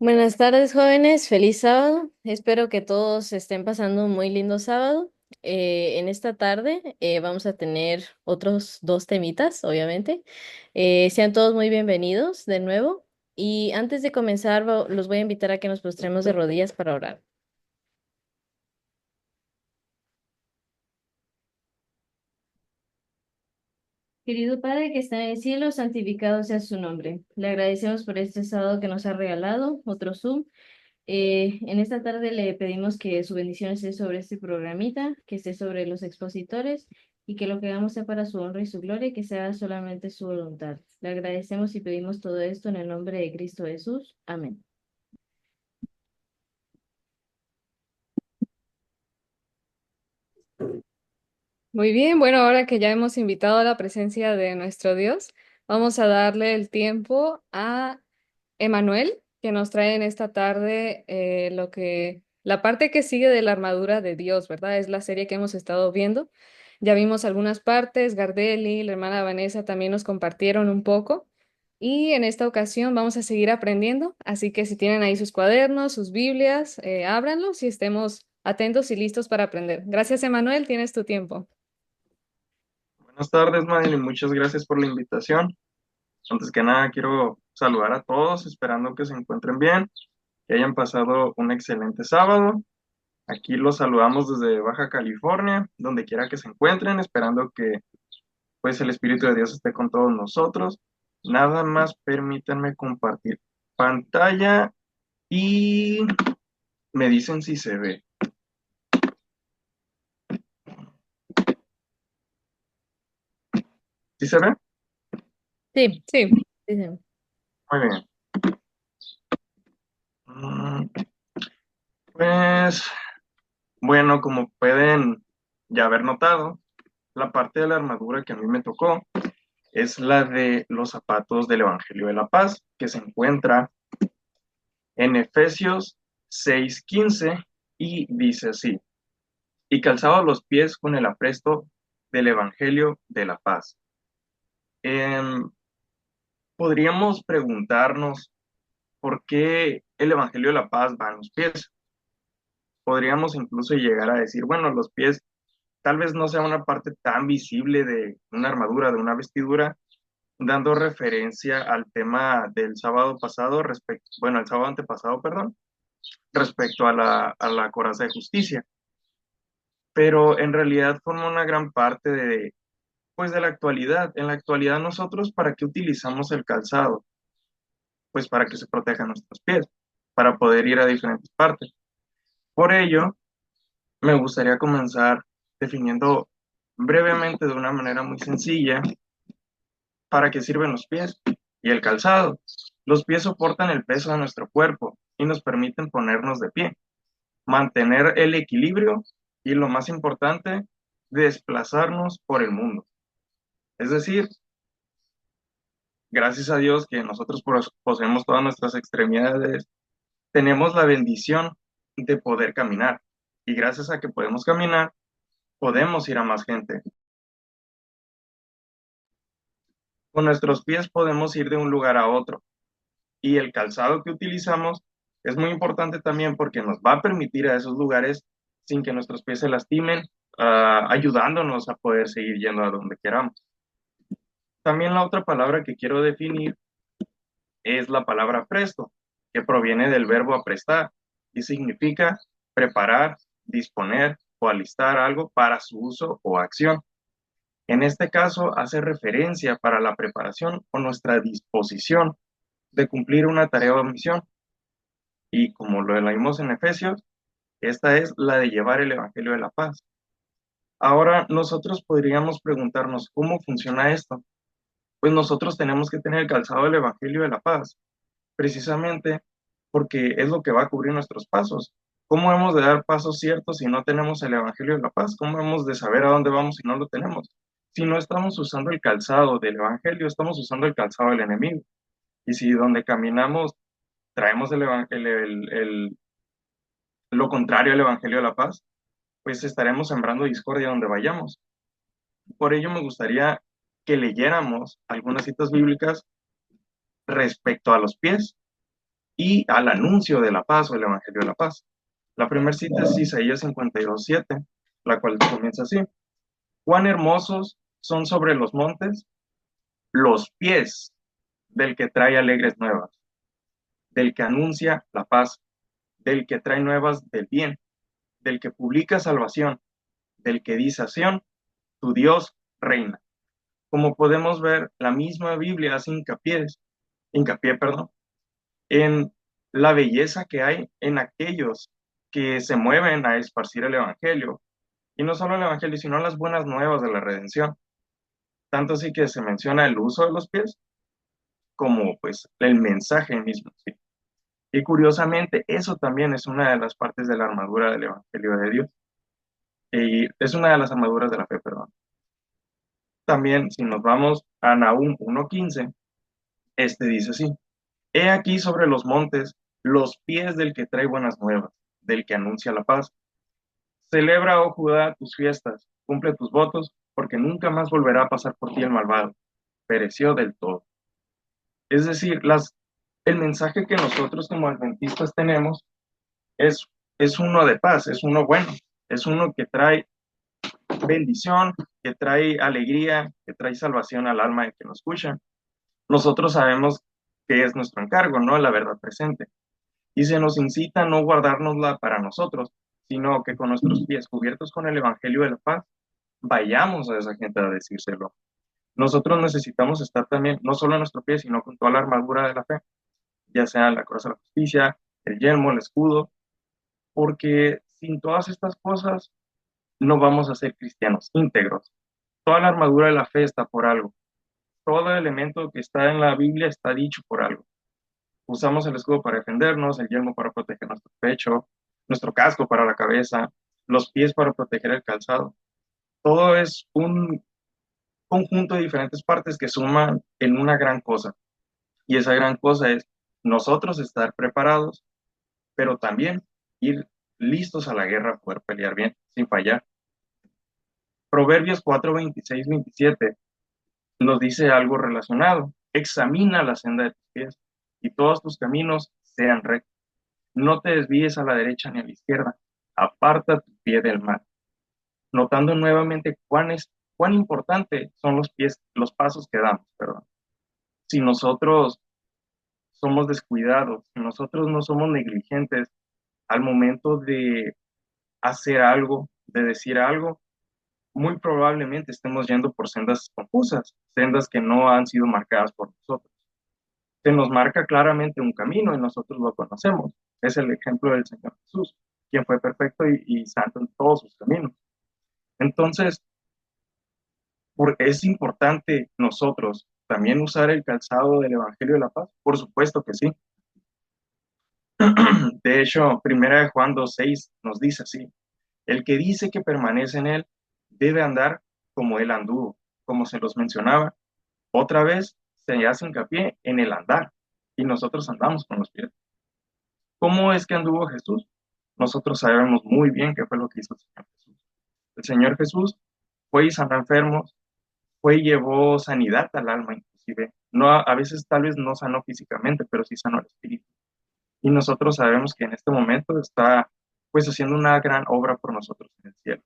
Buenas tardes, jóvenes. Feliz sábado. Espero que todos estén pasando un muy lindo sábado. En esta tarde vamos a tener otros dos temitas, obviamente. Sean todos muy bienvenidos de nuevo. Y antes de comenzar, los voy a invitar a que nos postremos de rodillas para orar. Querido Padre que está en el cielo, santificado sea su nombre. Le agradecemos por este sábado que nos ha regalado, otro Zoom. En esta tarde le pedimos que su bendición esté sobre este programita, que esté sobre los expositores y que lo que hagamos sea para su honra y su gloria y que sea solamente su voluntad. Le agradecemos y pedimos todo esto en el nombre de Cristo Jesús. Amén. Muy bien, bueno, ahora que ya hemos invitado a la presencia de nuestro Dios, vamos a darle el tiempo a Emanuel, que nos trae en esta tarde la parte que sigue de la armadura de Dios, ¿verdad? Es la serie que hemos estado viendo. Ya vimos algunas partes, Gardeli, la hermana Vanessa también nos compartieron un poco. Y en esta ocasión vamos a seguir aprendiendo, así que si tienen ahí sus cuadernos, sus Biblias, ábranlos y estemos atentos y listos para aprender. Gracias, Emanuel, tienes tu tiempo. Buenas tardes, Madeline, muchas gracias por la invitación. Antes que nada, quiero saludar a todos, esperando que se encuentren bien, que hayan pasado un excelente sábado. Aquí los saludamos desde Baja California, donde quiera que se encuentren, esperando que pues el Espíritu de Dios esté con todos nosotros. Nada más permítanme compartir pantalla y me dicen si se ve. ¿Sí se ve? Sí, Sí. sí, sí. Muy bien. Pues bueno, como pueden ya haber notado, la parte de la armadura que a mí me tocó es la de los zapatos del Evangelio de la Paz, que se encuentra en Efesios 6:15 y dice así, y calzado los pies con el apresto del Evangelio de la Paz. Em, Podríamos preguntarnos por qué el Evangelio de la Paz va en los pies. Podríamos incluso llegar a decir, bueno, los pies tal vez no sea una parte tan visible de una armadura, de una vestidura, dando referencia al tema del sábado pasado, bueno, el sábado antepasado, perdón, respecto a la coraza de justicia. Pero en realidad forma una gran parte pues, de la actualidad. En la actualidad nosotros, ¿para qué utilizamos el calzado? Pues para que se protejan nuestros pies, para poder ir a diferentes partes. Por ello, me gustaría comenzar definiendo brevemente de una manera muy sencilla para qué sirven los pies y el calzado. Los pies soportan el peso de nuestro cuerpo y nos permiten ponernos de pie, mantener el equilibrio y, lo más importante, desplazarnos por el mundo. Es decir, gracias a Dios que nosotros poseemos todas nuestras extremidades, tenemos la bendición de poder caminar. Y gracias a que podemos caminar, podemos ir a más gente. Con nuestros pies podemos ir de un lugar a otro. Y el calzado que utilizamos es muy importante también porque nos va a permitir a esos lugares sin que nuestros pies se lastimen, ayudándonos a poder seguir yendo a donde queramos. También la otra palabra que quiero definir es la palabra presto, que proviene del verbo aprestar y significa preparar, disponer o alistar algo para su uso o acción. En este caso hace referencia para la preparación o nuestra disposición de cumplir una tarea o misión. Y como lo leímos en Efesios, esta es la de llevar el Evangelio de la paz. Ahora nosotros podríamos preguntarnos, ¿cómo funciona esto? Pues nosotros tenemos que tener el calzado del Evangelio de la paz, precisamente porque es lo que va a cubrir nuestros pasos. ¿Cómo hemos de dar pasos ciertos si no tenemos el Evangelio de la paz? ¿Cómo hemos de saber a dónde vamos si no lo tenemos? Si no estamos usando el calzado del Evangelio, estamos usando el calzado del enemigo. Y si donde caminamos traemos lo contrario al Evangelio de la paz, pues estaremos sembrando discordia donde vayamos. Por ello me gustaría que leyéramos algunas citas bíblicas respecto a los pies. y al anuncio de la paz o el Evangelio de la paz. La primera cita es Isaías 52:7, la cual comienza así: cuán hermosos son sobre los montes los pies del que trae alegres nuevas, del que anuncia la paz, del que trae nuevas del bien, del que publica salvación, del que dice a Sión, tu Dios reina. Como podemos ver, la misma Biblia hace hincapié, perdón, en la belleza que hay en aquellos que se mueven a esparcir el Evangelio. Y no solo el Evangelio, sino las buenas nuevas de la redención. Tanto así que se menciona el uso de los pies como pues el mensaje mismo, ¿sí? Y curiosamente, eso también es una de las partes de la armadura del Evangelio de Dios. Y es una de las armaduras de la fe, perdón. También, si nos vamos a Nahum 1:15, este dice así: he aquí sobre los montes los pies del que trae buenas nuevas, del que anuncia la paz. Celebra, oh Judá, tus fiestas, cumple tus votos, porque nunca más volverá a pasar por ti el malvado. Pereció del todo. Es decir, el mensaje que nosotros como adventistas tenemos es, es uno de paz, es uno bueno, es uno que trae bendición, que trae alegría, que trae salvación al alma de que nos escucha. Nosotros sabemos que es nuestro encargo, ¿no? La verdad presente. Y se nos incita a no guardárnosla para nosotros, sino que con nuestros pies cubiertos con el Evangelio de la paz, vayamos a esa gente a decírselo. Nosotros necesitamos estar también, no solo en nuestro pie, sino con toda la armadura de la fe, ya sea la cruz de la justicia, el yelmo, el escudo, porque sin todas estas cosas no vamos a ser cristianos íntegros. Toda la armadura de la fe está por algo. Todo elemento que está en la Biblia está dicho por algo. Usamos el escudo para defendernos, el yelmo para proteger nuestro pecho, nuestro casco para la cabeza, los pies para proteger el calzado. Todo es un conjunto de diferentes partes que suman en una gran cosa. Y esa gran cosa es nosotros estar preparados, pero también ir listos a la guerra, poder pelear bien, sin fallar. Proverbios 4:26-27 nos dice algo relacionado. Examina la senda de tus pies y todos tus caminos sean rectos. No te desvíes a la derecha ni a la izquierda. Aparta tu pie del mal. Notando nuevamente cuán importante son los pasos que damos, perdón. Si nosotros somos descuidados, si nosotros no somos negligentes al momento de hacer algo, de decir algo, muy probablemente estemos yendo por sendas confusas, sendas que no han sido marcadas por nosotros. Se nos marca claramente un camino y nosotros lo conocemos. Es el ejemplo del Señor Jesús, quien fue perfecto y santo en todos sus caminos. Entonces, ¿es importante nosotros también usar el calzado del Evangelio de la Paz? Por supuesto que sí. De hecho, 1 Juan 2:6 nos dice así: el que dice que permanece en él debe andar como él anduvo. Como se los mencionaba, otra vez se hace hincapié en el andar y nosotros andamos con los pies. ¿Cómo es que anduvo Jesús? Nosotros sabemos muy bien qué fue lo que hizo el Señor Jesús. El Señor Jesús fue y sanó enfermos, fue y llevó sanidad al alma inclusive. No, a veces tal vez no sanó físicamente, pero sí sanó el espíritu. Y nosotros sabemos que en este momento está pues haciendo una gran obra por nosotros en el cielo.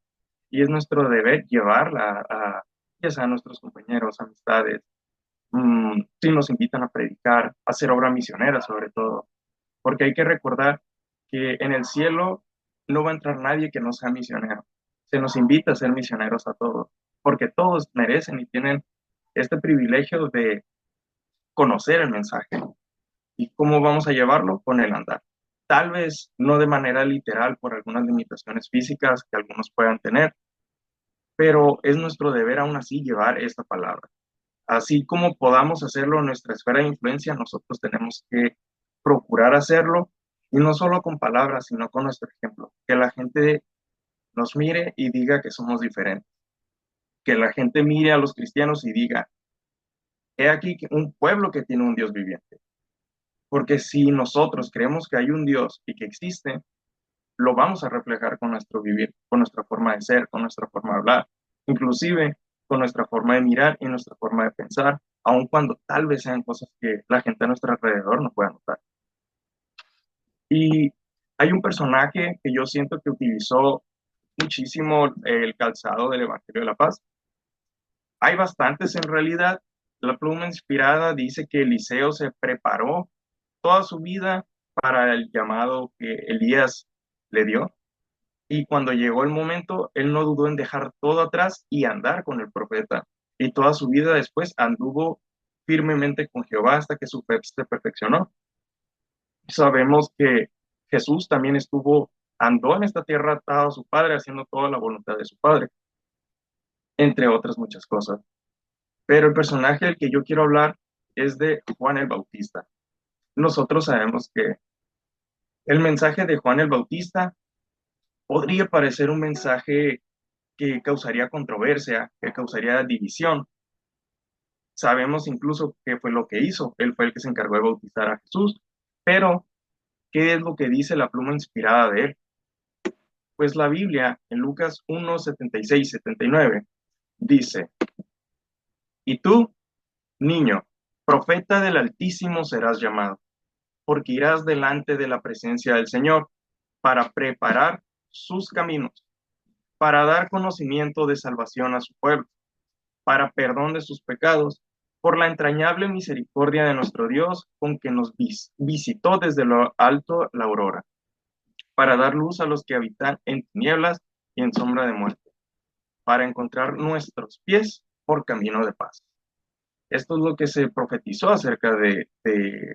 Y es nuestro deber llevarla ya sea a nuestros compañeros, amistades, si nos invitan a predicar, a hacer obra misionera sobre todo, porque hay que recordar que en el cielo no va a entrar nadie que no sea misionero. Se nos invita a ser misioneros a todos, porque todos merecen y tienen este privilegio de conocer el mensaje. ¿Y cómo vamos a llevarlo? Con el andar. Tal vez no de manera literal por algunas limitaciones físicas que algunos puedan tener, pero es nuestro deber aún así llevar esta palabra. Así como podamos hacerlo en nuestra esfera de influencia, nosotros tenemos que procurar hacerlo, y no solo con palabras, sino con nuestro ejemplo. Que la gente nos mire y diga que somos diferentes. Que la gente mire a los cristianos y diga, he aquí un pueblo que tiene un Dios viviente. Porque si nosotros creemos que hay un Dios y que existe, lo vamos a reflejar con nuestro vivir, con nuestra forma de ser, con nuestra forma de hablar, inclusive con nuestra forma de mirar y nuestra forma de pensar, aun cuando tal vez sean cosas que la gente a nuestro alrededor no pueda notar. Y hay un personaje que yo siento que utilizó muchísimo el calzado del Evangelio de la Paz. Hay bastantes en realidad. La pluma inspirada dice que Eliseo se preparó toda su vida para el llamado que Elías le dio. Y cuando llegó el momento, él no dudó en dejar todo atrás y andar con el profeta. Y toda su vida después anduvo firmemente con Jehová hasta que su fe se perfeccionó. Sabemos que Jesús también andó en esta tierra atado a su Padre, haciendo toda la voluntad de su Padre, entre otras muchas cosas. Pero el personaje del que yo quiero hablar es de Juan el Bautista. Nosotros sabemos que el mensaje de Juan el Bautista podría parecer un mensaje que causaría controversia, que causaría división. Sabemos incluso qué fue lo que hizo. Él fue el que se encargó de bautizar a Jesús. Pero, ¿qué es lo que dice la pluma inspirada de él? Pues la Biblia, en Lucas 1, 76, 79, dice, y tú, niño, profeta del Altísimo serás llamado, porque irás delante de la presencia del Señor para preparar sus caminos, para dar conocimiento de salvación a su pueblo, para perdón de sus pecados, por la entrañable misericordia de nuestro Dios, con que nos visitó desde lo alto la aurora, para dar luz a los que habitan en tinieblas y en sombra de muerte, para encontrar nuestros pies por camino de paz. Esto es lo que se profetizó acerca de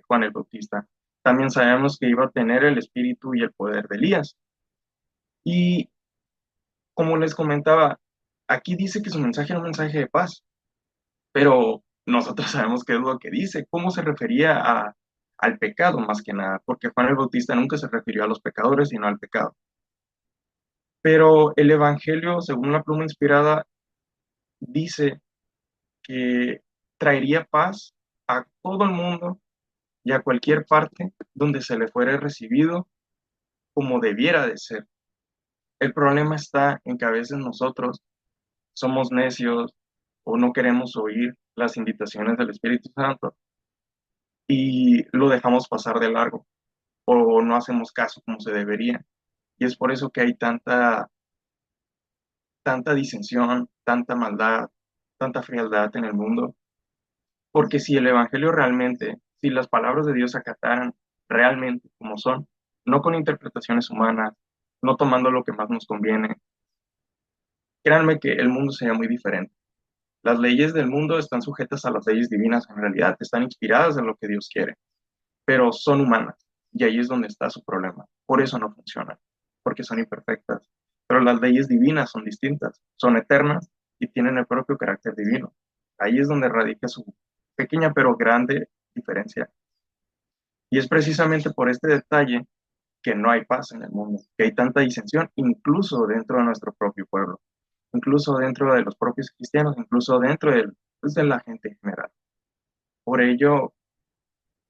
Juan el Bautista. También sabemos que iba a tener el espíritu y el poder de Elías. Y como les comentaba, aquí dice que su mensaje era un mensaje de paz, pero nosotros sabemos qué es lo que dice, cómo se refería al pecado más que nada, porque Juan el Bautista nunca se refirió a los pecadores, sino al pecado. Pero el Evangelio, según la pluma inspirada, dice que traería paz a todo el mundo y a cualquier parte donde se le fuere recibido como debiera de ser. El problema está en que a veces nosotros somos necios o no queremos oír las invitaciones del Espíritu Santo y lo dejamos pasar de largo o no hacemos caso como se debería. Y es por eso que hay tanta disensión, tanta maldad, tanta frialdad en el mundo. Porque si el Evangelio realmente, si las palabras de Dios se acataran realmente como son, no con interpretaciones humanas, no tomando lo que más nos conviene, créanme que el mundo sería muy diferente. Las leyes del mundo están sujetas a las leyes divinas en realidad, están inspiradas en lo que Dios quiere, pero son humanas y ahí es donde está su problema. Por eso no funcionan, porque son imperfectas. Pero las leyes divinas son distintas, son eternas y tienen el propio carácter divino. Ahí es donde radica su pequeña pero grande diferencia. Y es precisamente por este detalle que no hay paz en el mundo, que hay tanta disensión, incluso dentro de nuestro propio pueblo, incluso dentro de los propios cristianos, incluso dentro pues, de la gente en general. Por ello,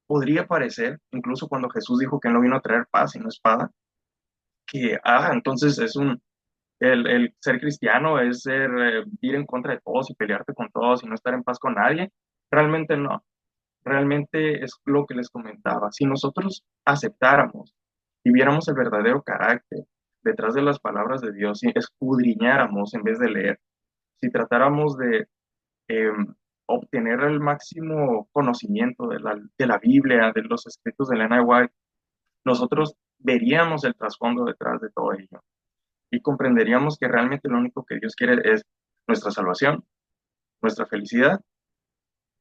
podría parecer, incluso cuando Jesús dijo que no vino a traer paz y no espada, que, entonces el ser cristiano es ir en contra de todos y pelearte con todos y no estar en paz con nadie. Realmente no. Realmente es lo que les comentaba. Si nosotros aceptáramos y viéramos el verdadero carácter detrás de las palabras de Dios y escudriñáramos en vez de leer, si tratáramos de eh, obtener el máximo conocimiento de la Biblia, de los escritos de Elena White, nosotros veríamos el trasfondo detrás de todo ello y comprenderíamos que realmente lo único que Dios quiere es nuestra salvación, nuestra felicidad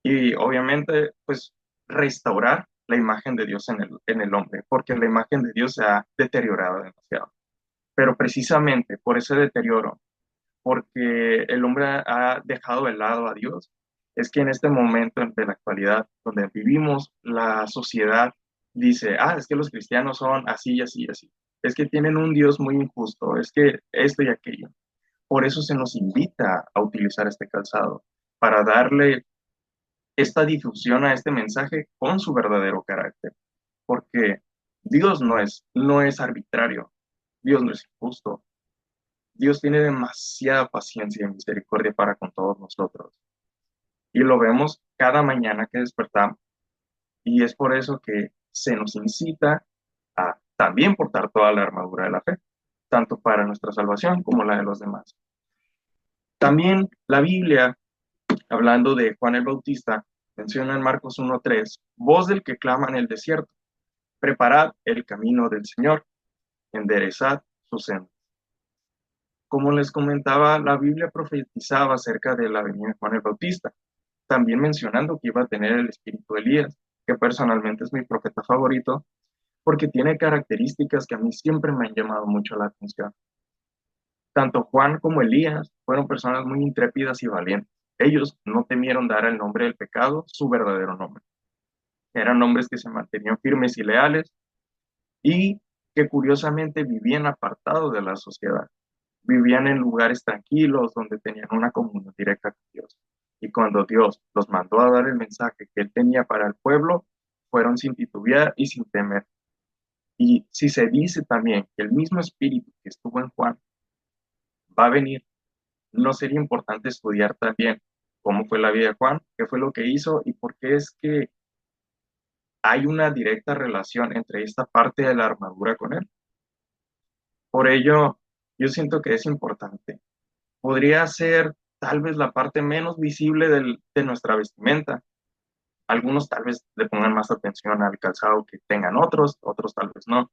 y obviamente pues restaurar la imagen de Dios en el hombre, porque la imagen de Dios se ha deteriorado demasiado. Pero precisamente por ese deterioro, porque el hombre ha dejado de lado a Dios, es que en este momento de la actualidad, donde vivimos, la sociedad dice, es que los cristianos son así y así y así, es que tienen un Dios muy injusto, es que esto y aquello. Por eso se nos invita a utilizar este calzado, para darle esta difusión a este mensaje con su verdadero carácter, porque Dios no es arbitrario, Dios no es injusto, Dios tiene demasiada paciencia y misericordia para con todos nosotros. Y lo vemos cada mañana que despertamos. Y es por eso que se nos incita a también portar toda la armadura de la fe, tanto para nuestra salvación como la de los demás. También la Biblia, hablando de Juan el Bautista, menciona en Marcos 1:3, voz del que clama en el desierto, preparad el camino del Señor, enderezad sus sendas. Como les comentaba, la Biblia profetizaba acerca de la venida de Juan el Bautista, también mencionando que iba a tener el espíritu de Elías, que personalmente es mi profeta favorito, porque tiene características que a mí siempre me han llamado mucho la atención. Tanto Juan como Elías fueron personas muy intrépidas y valientes. Ellos no temieron dar al nombre del pecado su verdadero nombre. Eran hombres que se mantenían firmes y leales y que curiosamente vivían apartados de la sociedad. Vivían en lugares tranquilos donde tenían una comunión directa con Dios. Y cuando Dios los mandó a dar el mensaje que él tenía para el pueblo, fueron sin titubear y sin temer. Y si se dice también que el mismo espíritu que estuvo en Juan va a venir, ¿no sería importante estudiar también cómo fue la vida de Juan, qué fue lo que hizo y por qué es que hay una directa relación entre esta parte de la armadura con él? Por ello, yo siento que es importante. Podría ser tal vez la parte menos visible de nuestra vestimenta. Algunos tal vez le pongan más atención al calzado que tengan otros, otros tal vez no.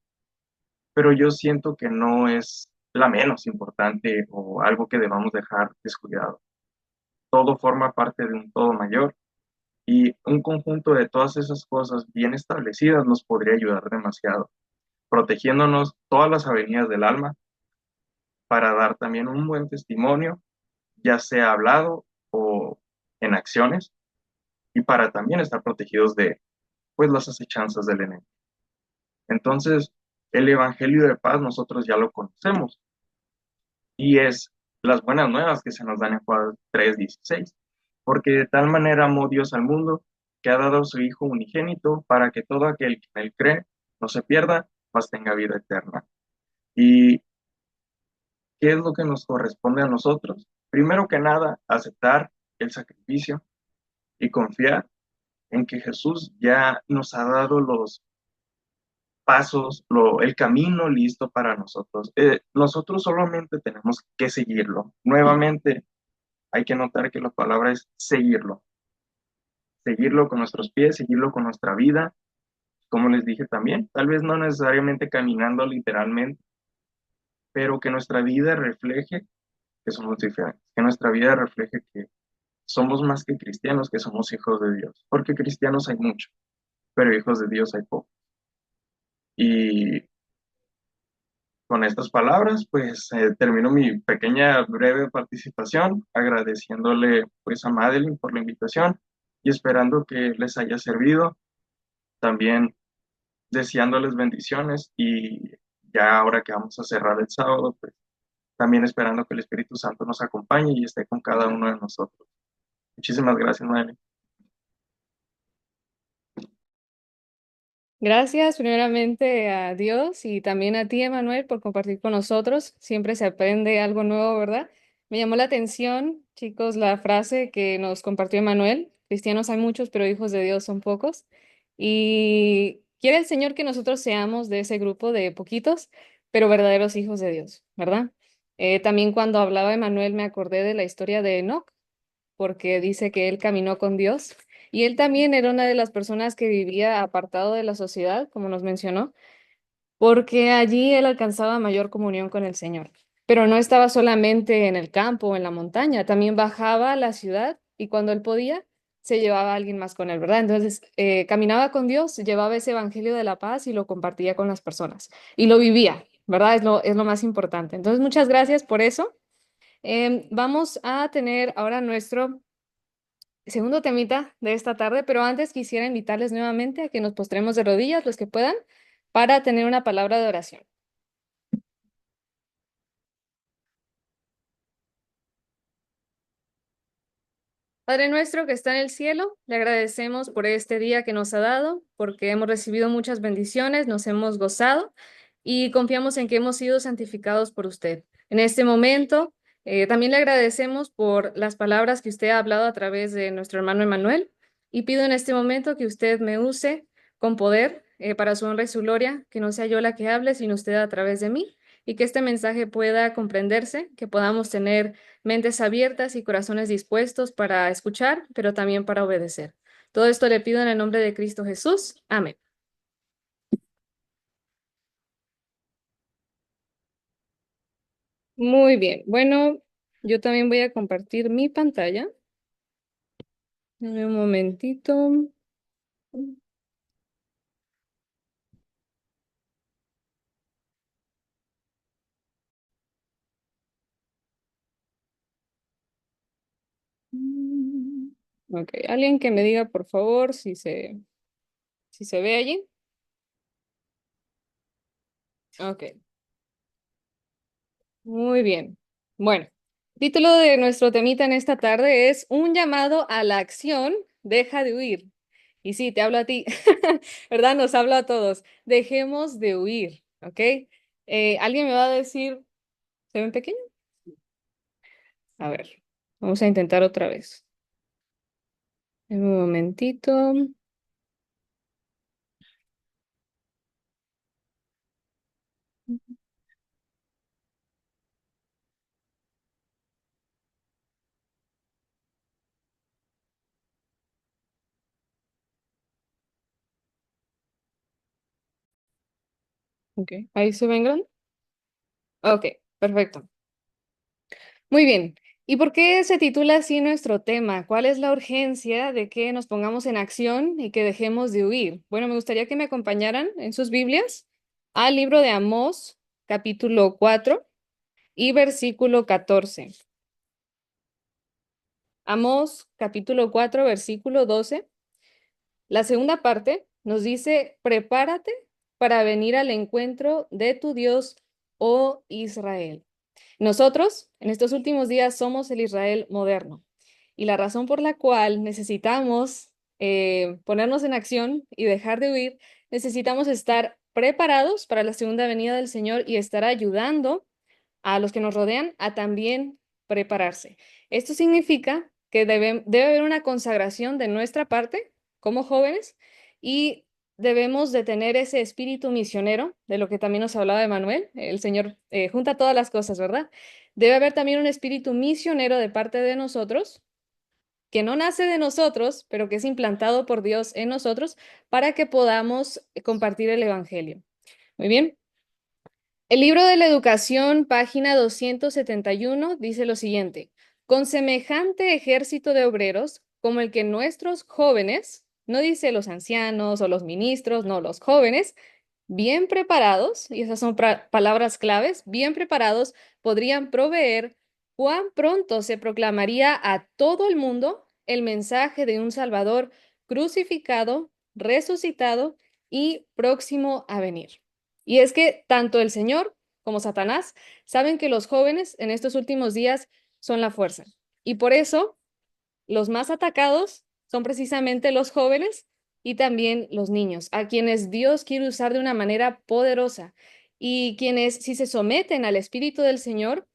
Pero yo siento que no es la menos importante o algo que debamos dejar descuidado. Todo forma parte de un todo mayor y un conjunto de todas esas cosas bien establecidas nos podría ayudar demasiado, protegiéndonos todas las avenidas del alma para dar también un buen testimonio, ya sea hablado o en acciones, y para también estar protegidos de pues las acechanzas del enemigo. Entonces, el Evangelio de paz nosotros ya lo conocemos y es las buenas nuevas que se nos dan en Juan 3:16, porque de tal manera amó Dios al mundo que ha dado a su Hijo unigénito para que todo aquel que en él cree no se pierda, mas tenga vida eterna. ¿Y qué es lo que nos corresponde a nosotros? Primero que nada, aceptar el sacrificio y confiar en que Jesús ya nos ha dado los pasos, el camino listo para nosotros. Nosotros solamente tenemos que seguirlo. Nuevamente, hay que notar que la palabra es seguirlo. Seguirlo con nuestros pies, seguirlo con nuestra vida, como les dije también, tal vez no necesariamente caminando literalmente, pero que nuestra vida refleje que somos diferentes, que nuestra vida refleje que somos más que cristianos, que somos hijos de Dios, porque cristianos hay muchos, pero hijos de Dios hay pocos. Y con estas palabras, pues termino mi pequeña breve participación, agradeciéndole pues a Madeline por la invitación y esperando que les haya servido. También deseándoles bendiciones y ya ahora que vamos a cerrar el sábado, pues también esperando que el Espíritu Santo nos acompañe y esté con cada uno de nosotros. Muchísimas gracias, Madeline. Gracias primeramente a Dios y también a ti, Emanuel, por compartir con nosotros. Siempre se aprende algo nuevo, ¿verdad? Me llamó la atención, chicos, la frase que nos compartió Emanuel. Cristianos hay muchos, pero hijos de Dios son pocos. Y quiere el Señor que nosotros seamos de ese grupo de poquitos, pero verdaderos hijos de Dios, ¿verdad? También cuando hablaba Emanuel me acordé de la historia de Enoc, porque dice que él caminó con Dios y él también era una de las personas que vivía apartado de la sociedad, como nos mencionó, porque allí él alcanzaba mayor comunión con el Señor. Pero no estaba solamente en el campo o en la montaña, también bajaba a la ciudad y cuando él podía, se llevaba a alguien más con él, ¿verdad? Entonces, caminaba con Dios, llevaba ese evangelio de la paz y lo compartía con las personas y lo vivía, ¿verdad? Es lo más importante. Entonces, muchas gracias por eso. Vamos a tener ahora nuestro segundo temita de esta tarde, pero antes quisiera invitarles nuevamente a que nos postremos de rodillas, los que puedan, para tener una palabra de oración. Padre nuestro que está en el cielo, le agradecemos por este día que nos ha dado, porque hemos recibido muchas bendiciones, nos hemos gozado y confiamos en que hemos sido santificados por usted. En este momento, también le agradecemos por las palabras que usted ha hablado a través de nuestro hermano Emanuel y pido en este momento que usted me use con poder para su honra y su gloria, que no sea yo la que hable, sino usted a través de mí, y que este mensaje pueda comprenderse, que podamos tener mentes abiertas y corazones dispuestos para escuchar, pero también para obedecer. Todo esto le pido en el nombre de Cristo Jesús. Amén. Muy bien. Bueno, yo también voy a compartir mi pantalla. Dame un momentito. Ok, alguien que me diga, por favor, si se ve allí. Ok, muy bien. Bueno, título de nuestro temita en esta tarde es Un llamado a la acción, deja de huir. Y sí, te hablo a ti, ¿verdad? Nos hablo a todos. Dejemos de huir, ¿ok? ¿Alguien me va a decir, ¿se ven pequeños? A ver, vamos a intentar otra vez. En un momentito. Ok, ¿ahí se ven grande? Ok, perfecto. Muy bien. ¿Y por qué se titula así nuestro tema? ¿Cuál es la urgencia de que nos pongamos en acción y que dejemos de huir? Bueno, me gustaría que me acompañaran en sus Biblias al libro de Amós, capítulo 4 y versículo 14. Amós, capítulo 4, versículo 12. La segunda parte nos dice, prepárate para venir al encuentro de tu Dios, oh Israel. Nosotros, en estos últimos días, somos el Israel moderno. Y la razón por la cual necesitamos ponernos en acción y dejar de huir, necesitamos estar preparados para la segunda venida del Señor y estar ayudando a los que nos rodean a también prepararse. Esto significa que debe haber una consagración de nuestra parte como jóvenes y debemos de tener ese espíritu misionero, de lo que también nos hablaba Manuel, el Señor junta todas las cosas, ¿verdad? Debe haber también un espíritu misionero de parte de nosotros, que no nace de nosotros, pero que es implantado por Dios en nosotros para que podamos compartir el Evangelio. Muy bien. El libro de la educación, página 271, dice lo siguiente: con semejante ejército de obreros como el que nuestros jóvenes, no dice los ancianos o los ministros, no, los jóvenes, bien preparados, y esas son palabras claves, bien preparados, podrían proveer cuán pronto se proclamaría a todo el mundo el mensaje de un Salvador crucificado, resucitado y próximo a venir. Y es que tanto el Señor como Satanás saben que los jóvenes en estos últimos días son la fuerza. Y por eso los más atacados son precisamente los jóvenes y también los niños, a quienes Dios quiere usar de una manera poderosa y quienes, si se someten al Espíritu del Señor,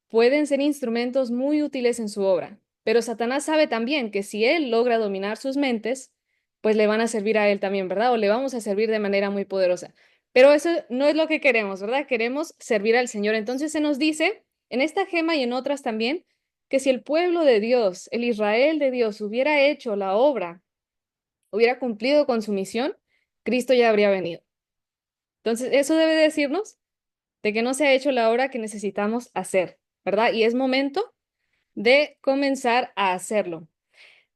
pueden ser instrumentos muy útiles en su obra. Pero Satanás sabe también que si él logra dominar sus mentes, pues le van a servir a él también, ¿verdad? O le vamos a servir de manera muy poderosa. Pero eso no es lo que queremos, ¿verdad? Queremos servir al Señor. Entonces se nos dice, en esta gema y en otras también, que si el pueblo de Dios, el Israel de Dios, hubiera hecho la obra, hubiera cumplido con su misión, Cristo ya habría venido. Entonces, eso debe decirnos de que no se ha hecho la obra que necesitamos hacer, ¿verdad? Y es momento de comenzar a hacerlo.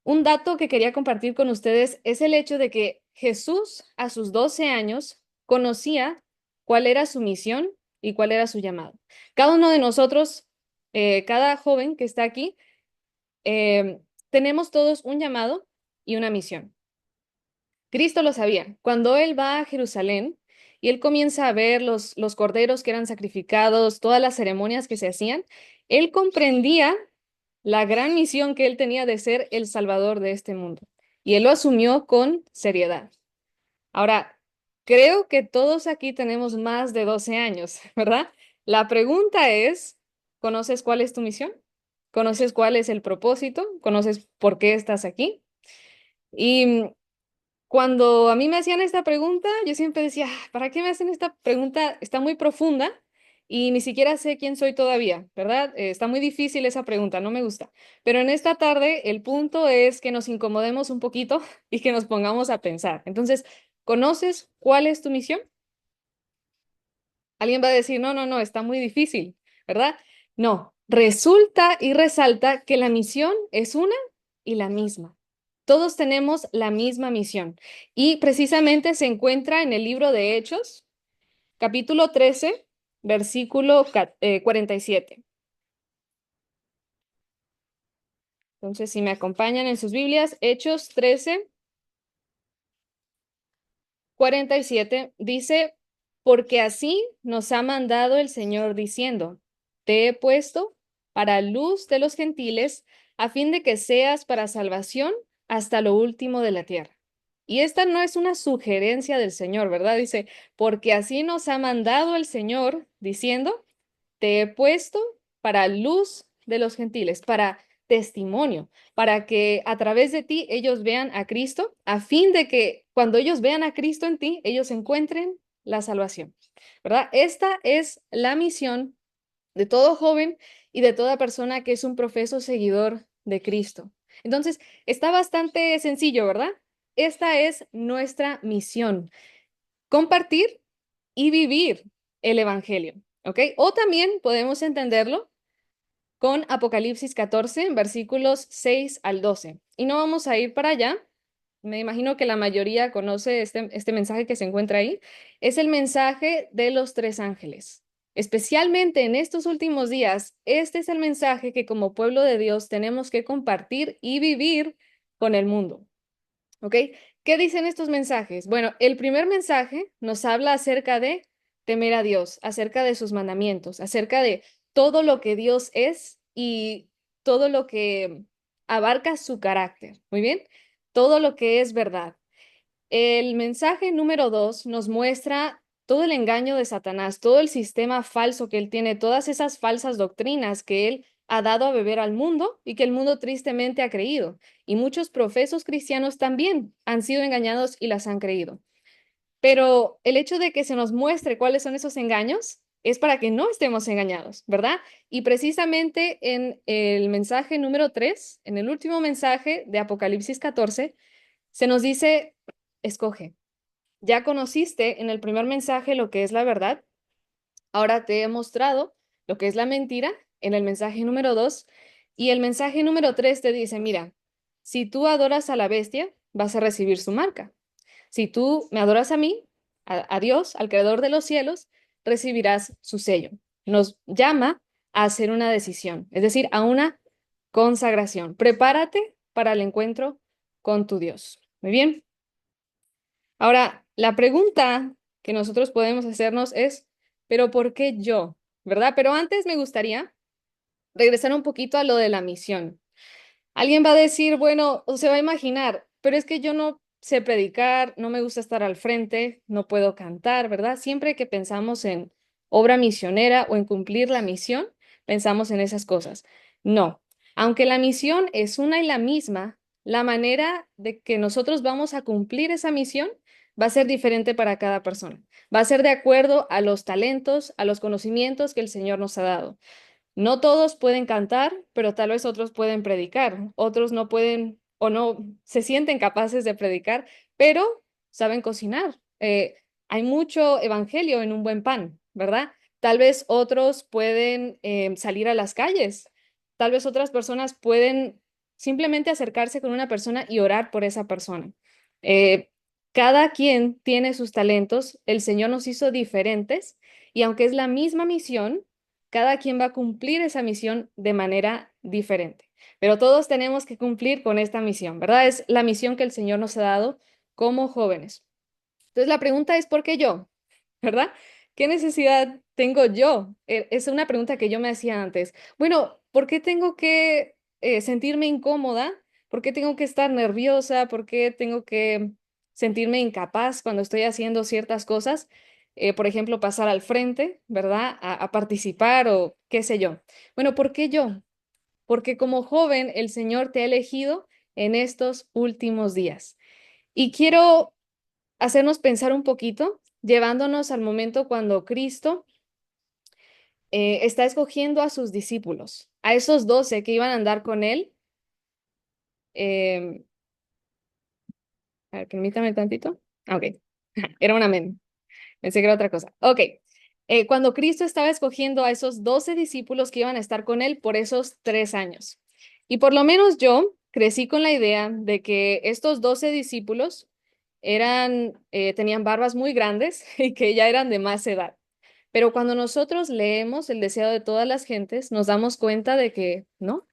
Un dato que quería compartir con ustedes es el hecho de que Jesús a sus 12 años conocía cuál era su misión y cuál era su llamado. Cada uno de nosotros, cada joven que está aquí, tenemos todos un llamado y una misión. Cristo lo sabía. Cuando Él va a Jerusalén y Él comienza a ver los corderos que eran sacrificados, todas las ceremonias que se hacían, Él comprendía la gran misión que Él tenía de ser el Salvador de este mundo. Y Él lo asumió con seriedad. Ahora, creo que todos aquí tenemos más de 12 años, ¿verdad? La pregunta es, ¿conoces cuál es tu misión? ¿Conoces cuál es el propósito? ¿Conoces por qué estás aquí? Y cuando a mí me hacían esta pregunta, yo siempre decía, "Ah, ¿para qué me hacen esta pregunta? Está muy profunda y ni siquiera sé quién soy todavía, ¿verdad? Está muy difícil esa pregunta, no me gusta. Pero en esta tarde el punto es que nos incomodemos un poquito y que nos pongamos a pensar. Entonces, ¿conoces cuál es tu misión? Alguien va a decir, no, no, no, está muy difícil, ¿verdad? No, resulta y resalta que la misión es una y la misma. Todos tenemos la misma misión y precisamente se encuentra en el libro de Hechos, capítulo 13, versículo 47. Entonces, si me acompañan en sus Biblias, Hechos 13, 47 dice, porque así nos ha mandado el Señor diciendo, te he puesto para luz de los gentiles, a fin de que seas para salvación hasta lo último de la tierra. Y esta no es una sugerencia del Señor, ¿verdad? Dice, porque así nos ha mandado el Señor diciendo, te he puesto para luz de los gentiles, para testimonio, para que a través de ti ellos vean a Cristo, a fin de que cuando ellos vean a Cristo en ti, ellos encuentren la salvación, ¿verdad? Esta es la misión de todo joven y de toda persona que es un profeso seguidor de Cristo. Entonces, está bastante sencillo, ¿verdad? Esta es nuestra misión, compartir y vivir el Evangelio, ¿ok? O también podemos entenderlo con Apocalipsis 14, versículos 6 al 12. Y no vamos a ir para allá. Me imagino que la mayoría conoce este mensaje que se encuentra ahí. Es el mensaje de los tres ángeles. Especialmente en estos últimos días, este es el mensaje que como pueblo de Dios tenemos que compartir y vivir con el mundo. ¿Ok? ¿Qué dicen estos mensajes? Bueno, el primer mensaje nos habla acerca de temer a Dios, acerca de sus mandamientos, acerca de todo lo que Dios es y todo lo que abarca su carácter. Muy bien, todo lo que es verdad. El mensaje número 2 nos muestra todo el engaño de Satanás, todo el sistema falso que él tiene, todas esas falsas doctrinas que él ha dado a beber al mundo y que el mundo tristemente ha creído. Y muchos profesos cristianos también han sido engañados y las han creído. Pero el hecho de que se nos muestre cuáles son esos engaños es para que no estemos engañados, ¿verdad? Y precisamente en el mensaje número 3, en el último mensaje de Apocalipsis 14, se nos dice, escoge. Ya conociste en el primer mensaje lo que es la verdad, ahora te he mostrado lo que es la mentira en el mensaje número 2 y el mensaje número 3 te dice, mira, si tú adoras a la bestia, vas a recibir su marca. Si tú me adoras a mí, a Dios, al creador de los cielos, recibirás su sello. Nos llama a hacer una decisión, es decir, a una consagración. Prepárate para el encuentro con tu Dios. Muy bien. Ahora, la pregunta que nosotros podemos hacernos es, ¿pero por qué yo? ¿Verdad? Pero antes me gustaría regresar un poquito a lo de la misión. Alguien va a decir, bueno, o se va a imaginar, pero es que yo no sé predicar, no me gusta estar al frente, no puedo cantar, ¿verdad? Siempre que pensamos en obra misionera o en cumplir la misión, pensamos en esas cosas. No, aunque la misión es una y la misma, la manera de que nosotros vamos a cumplir esa misión va a ser diferente para cada persona. Va a ser de acuerdo a los talentos, a los conocimientos que el Señor nos ha dado. No todos pueden cantar, pero tal vez otros pueden predicar, otros no pueden o no se sienten capaces de predicar, pero saben cocinar. Hay mucho evangelio en un buen pan, ¿verdad? Tal vez otros pueden salir a las calles, tal vez otras personas pueden simplemente acercarse con una persona y orar por esa persona. Eh, Cada quien tiene sus talentos, el Señor nos hizo diferentes y aunque es la misma misión, cada quien va a cumplir esa misión de manera diferente, pero todos tenemos que cumplir con esta misión, ¿verdad? Es la misión que el Señor nos ha dado como jóvenes. Entonces la pregunta es, ¿por qué yo? ¿Verdad? ¿Qué necesidad tengo yo? Es una pregunta que yo me hacía antes. Bueno, ¿por qué tengo que sentirme incómoda? ¿Por qué tengo que estar nerviosa? ¿Por qué tengo que sentirme incapaz cuando estoy haciendo ciertas cosas? Por ejemplo, pasar al frente, ¿verdad? A participar o qué sé yo. Bueno, ¿por qué yo? Porque como joven el Señor te ha elegido en estos últimos días. Y quiero hacernos pensar un poquito, llevándonos al momento cuando Cristo está escogiendo a sus discípulos, a esos 12 que iban a andar con él. Em, a ver, permítame tantito. Ah, ok, era un amén. Pensé que era otra cosa. Ok. Cuando Cristo estaba escogiendo a esos 12 discípulos que iban a estar con él por esos 3 años. Y por lo menos yo crecí con la idea de que estos 12 discípulos tenían barbas muy grandes y que ya eran de más edad. Pero cuando nosotros leemos el deseo de todas las gentes, nos damos cuenta de que no.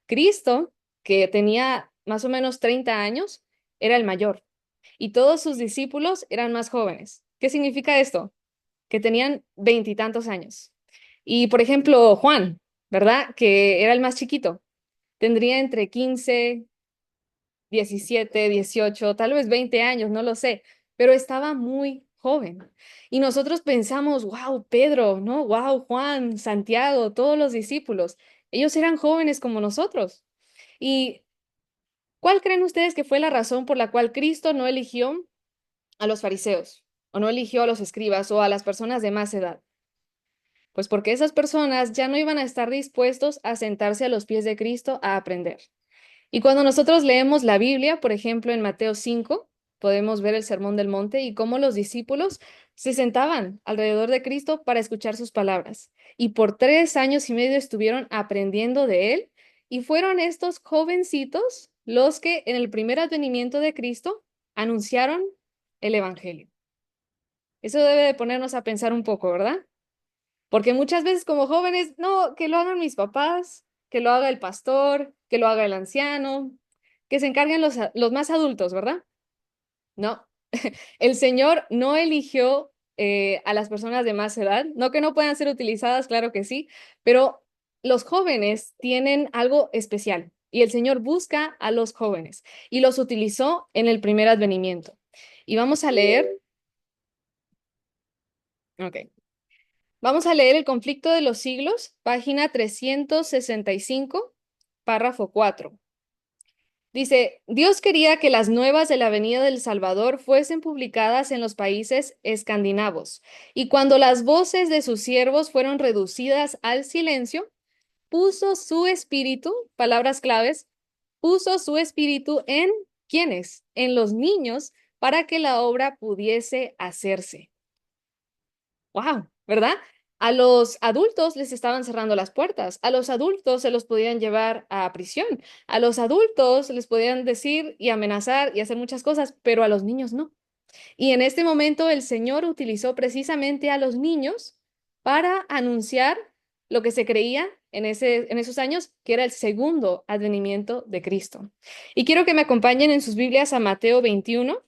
Cristo, que tenía más o menos 30 años, era el mayor y todos sus discípulos eran más jóvenes. ¿Qué significa esto? Que tenían veintitantos años. Y por ejemplo, Juan, ¿verdad? Que era el más chiquito, tendría entre 15, 17, 18, tal vez 20 años, no lo sé, pero estaba muy joven. Y nosotros pensamos, wow, Pedro, ¿no? Wow, Juan, Santiago, todos los discípulos, ellos eran jóvenes como nosotros. ¿Y cuál creen ustedes que fue la razón por la cual Cristo no eligió a los fariseos o no eligió a los escribas o a las personas de más edad? Pues porque esas personas ya no iban a estar dispuestos a sentarse a los pies de Cristo a aprender. Y cuando nosotros leemos la Biblia, por ejemplo, en Mateo 5, podemos ver el Sermón del Monte y cómo los discípulos se sentaban alrededor de Cristo para escuchar sus palabras. Y por 3 años y medio estuvieron aprendiendo de él. Y fueron estos jovencitos los que en el primer advenimiento de Cristo anunciaron el Evangelio. Eso debe de ponernos a pensar un poco, ¿verdad? Porque muchas veces como jóvenes, no, que lo hagan mis papás, que lo haga el pastor, que lo haga el anciano, que se encarguen los más adultos, ¿verdad? No, el Señor no eligió a las personas de más edad, no que no puedan ser utilizadas, claro que sí, pero los jóvenes tienen algo especial y el Señor busca a los jóvenes y los utilizó en el primer advenimiento. Y vamos a leer, ok. Vamos a leer El conflicto de los siglos, página 365, párrafo 4. Dice, Dios quería que las nuevas de la venida del Salvador fuesen publicadas en los países escandinavos, y cuando las voces de sus siervos fueron reducidas al silencio, puso su espíritu, palabras claves, puso su espíritu en, ¿quiénes? En los niños, para que la obra pudiese hacerse. Wow, ¿verdad? A los adultos les estaban cerrando las puertas, a los adultos se los podían llevar a prisión, a los adultos les podían decir y amenazar y hacer muchas cosas, pero a los niños no. Y en este momento el Señor utilizó precisamente a los niños para anunciar lo que se creía en esos años, que era el segundo advenimiento de Cristo. Y quiero que me acompañen en sus Biblias a Mateo 21.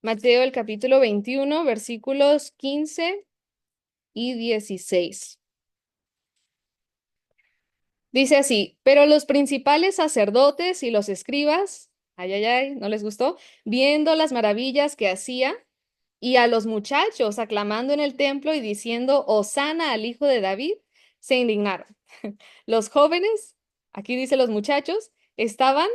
Mateo el capítulo 21, versículos 15 y 16. Dice así, pero los principales sacerdotes y los escribas, ay, ay, ay, ¿no les gustó? Viendo las maravillas que hacía y a los muchachos aclamando en el templo y diciendo, Hosana al hijo de David, se indignaron. Los jóvenes, aquí dice los muchachos, estaban,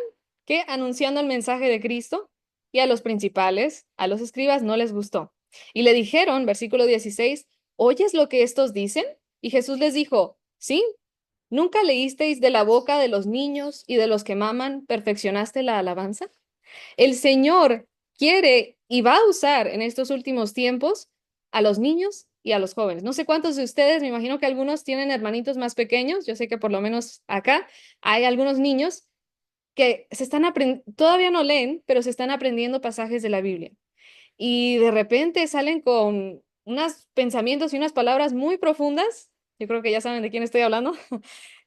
¿qué? Anunciando el mensaje de Cristo y a los principales, a los escribas, no les gustó. Y le dijeron, versículo 16, ¿oyes lo que estos dicen? Y Jesús les dijo, sí. ¿Nunca leísteis de la boca de los niños y de los que maman, perfeccionaste la alabanza? El Señor quiere y va a usar en estos últimos tiempos a los niños y a los jóvenes. No sé cuántos de ustedes, me imagino que algunos tienen hermanitos más pequeños. Yo sé que por lo menos acá hay algunos niños que se están todavía no leen, pero se están aprendiendo pasajes de la Biblia. Y de repente salen con unos pensamientos y unas palabras muy profundas. Yo creo que ya saben de quién estoy hablando.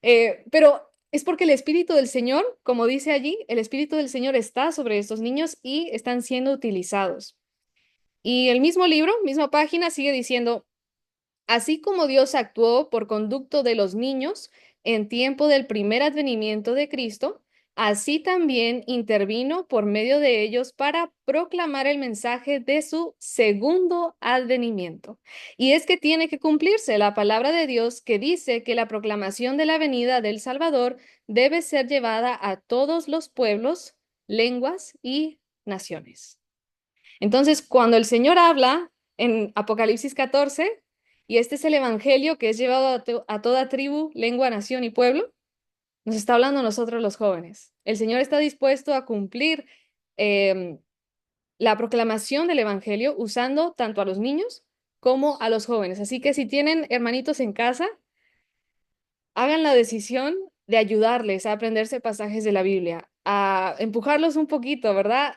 Pero es porque el Espíritu del Señor, como dice allí, el Espíritu del Señor está sobre estos niños y están siendo utilizados. Y el mismo libro, misma página, sigue diciendo, así como Dios actuó por conducto de los niños en tiempo del primer advenimiento de Cristo, así también intervino por medio de ellos para proclamar el mensaje de su segundo advenimiento. Y es que tiene que cumplirse la palabra de Dios que dice que la proclamación de la venida del Salvador debe ser llevada a todos los pueblos lenguas y naciones. Entonces, cuando el Señor habla en Apocalipsis 14, y este es el evangelio que es llevado a toda tribu, lengua, nación y pueblo, nos está hablando a nosotros los jóvenes. El Señor está dispuesto a cumplir em, la proclamación del evangelio usando tanto a los niños como a los jóvenes. Así que si tienen hermanitos en casa, hagan la decisión de ayudarles a aprenderse pasajes de la Biblia, a empujarlos un poquito, ¿verdad?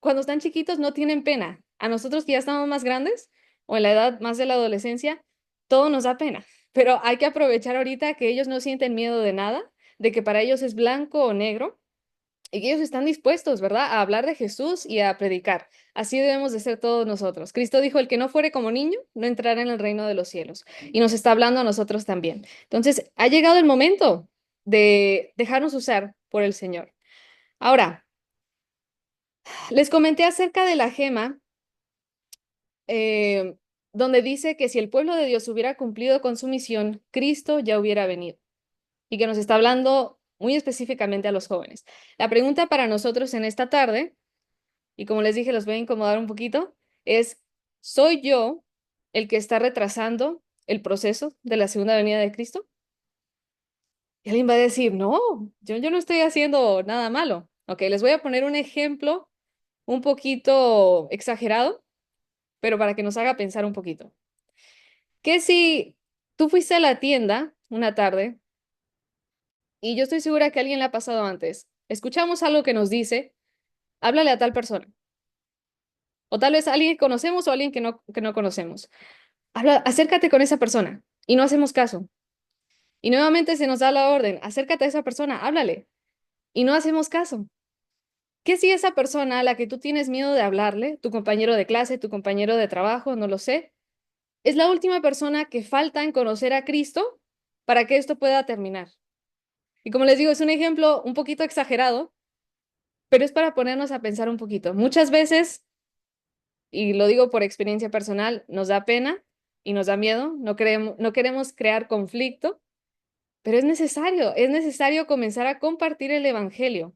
Cuando están chiquitos no tienen pena. A nosotros que ya estamos más grandes o en la edad más de la adolescencia, todo nos da pena. Pero hay que aprovechar ahorita que ellos no sienten miedo de nada, de que para ellos es blanco o negro y que ellos están dispuestos, ¿verdad?, a hablar de Jesús y a predicar. Así debemos de ser todos nosotros. Cristo dijo, el que no fuere como niño, no entrará en el reino de los cielos. Y nos está hablando a nosotros también. Entonces, ha llegado el momento de dejarnos usar por el Señor. Ahora, les comenté acerca de la gema, eh, donde dice que si el pueblo de Dios hubiera cumplido con su misión, Cristo ya hubiera venido. Y que nos está hablando muy específicamente a los jóvenes. La pregunta para nosotros en esta tarde, y como les dije, los voy a incomodar un poquito, es, ¿soy yo el que está retrasando el proceso de la segunda venida de Cristo? Y alguien va a decir, no, yo no estoy haciendo nada malo. Ok, les voy a poner un ejemplo un poquito exagerado, pero para que nos haga pensar un poquito. ¿Qué si tú fuiste a la tienda una tarde y yo estoy segura que a alguien le ha pasado antes? Escuchamos algo que nos dice, háblale a tal persona. O tal vez a alguien que conocemos o a alguien que no conocemos. Acércate con esa persona y no hacemos caso. Y nuevamente se nos da la orden, acércate a esa persona, háblale y no hacemos caso. ¿Qué si esa persona a la que tú tienes miedo de hablarle, tu compañero de clase, tu compañero de trabajo, no lo sé, es la última persona que falta en conocer a Cristo para que esto pueda terminar? Y como les digo, es un ejemplo un poquito exagerado, pero es para ponernos a pensar un poquito. Muchas veces, y lo digo por experiencia personal, nos da pena y nos da miedo, no queremos crear conflicto, pero es necesario comenzar a compartir el evangelio.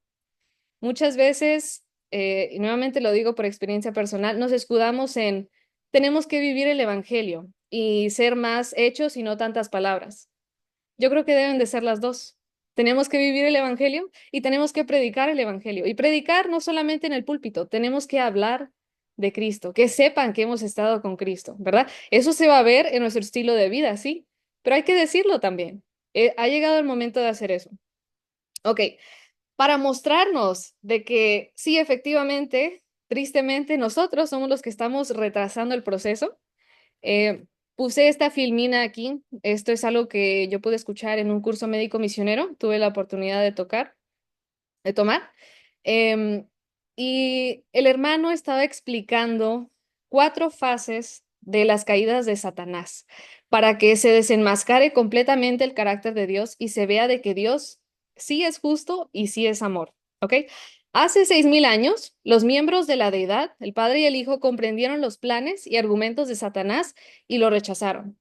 Muchas veces, y nuevamente lo digo por experiencia personal, nos escudamos en tenemos que vivir el evangelio y ser más hechos y no tantas palabras. Yo creo que deben de ser las dos. Tenemos que vivir el evangelio y tenemos que predicar el evangelio. Y predicar no solamente en el púlpito, tenemos que hablar de Cristo, que sepan que hemos estado con Cristo, ¿verdad? Eso se va a ver en nuestro estilo de vida, sí, pero hay que decirlo también. Ha llegado el momento de hacer eso. Ok, para mostrarnos de que sí, efectivamente, tristemente, nosotros somos los que estamos retrasando el proceso. Puse esta filmina aquí. Esto es algo que yo pude escuchar en un curso médico misionero. Tuve la oportunidad de tomar. Em, y el hermano estaba explicando 4 fases de las caídas de Satanás para que se desenmascare completamente el carácter de Dios y se vea de que Dios sí es justo y sí es amor. ¿Ok? Hace 6000 años, los miembros de la deidad, el Padre y el Hijo, comprendieron los planes y argumentos de Satanás y lo rechazaron.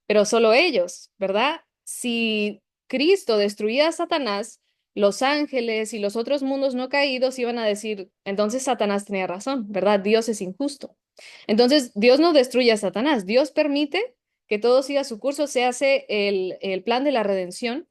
Pero solo ellos, ¿verdad? Si Cristo destruía a Satanás, los ángeles y los otros mundos no caídos iban a decir, entonces Satanás tenía razón, ¿verdad? Dios es injusto. Entonces, Dios no destruye a Satanás, Dios permite que todo siga su curso, se hace el plan de la redención.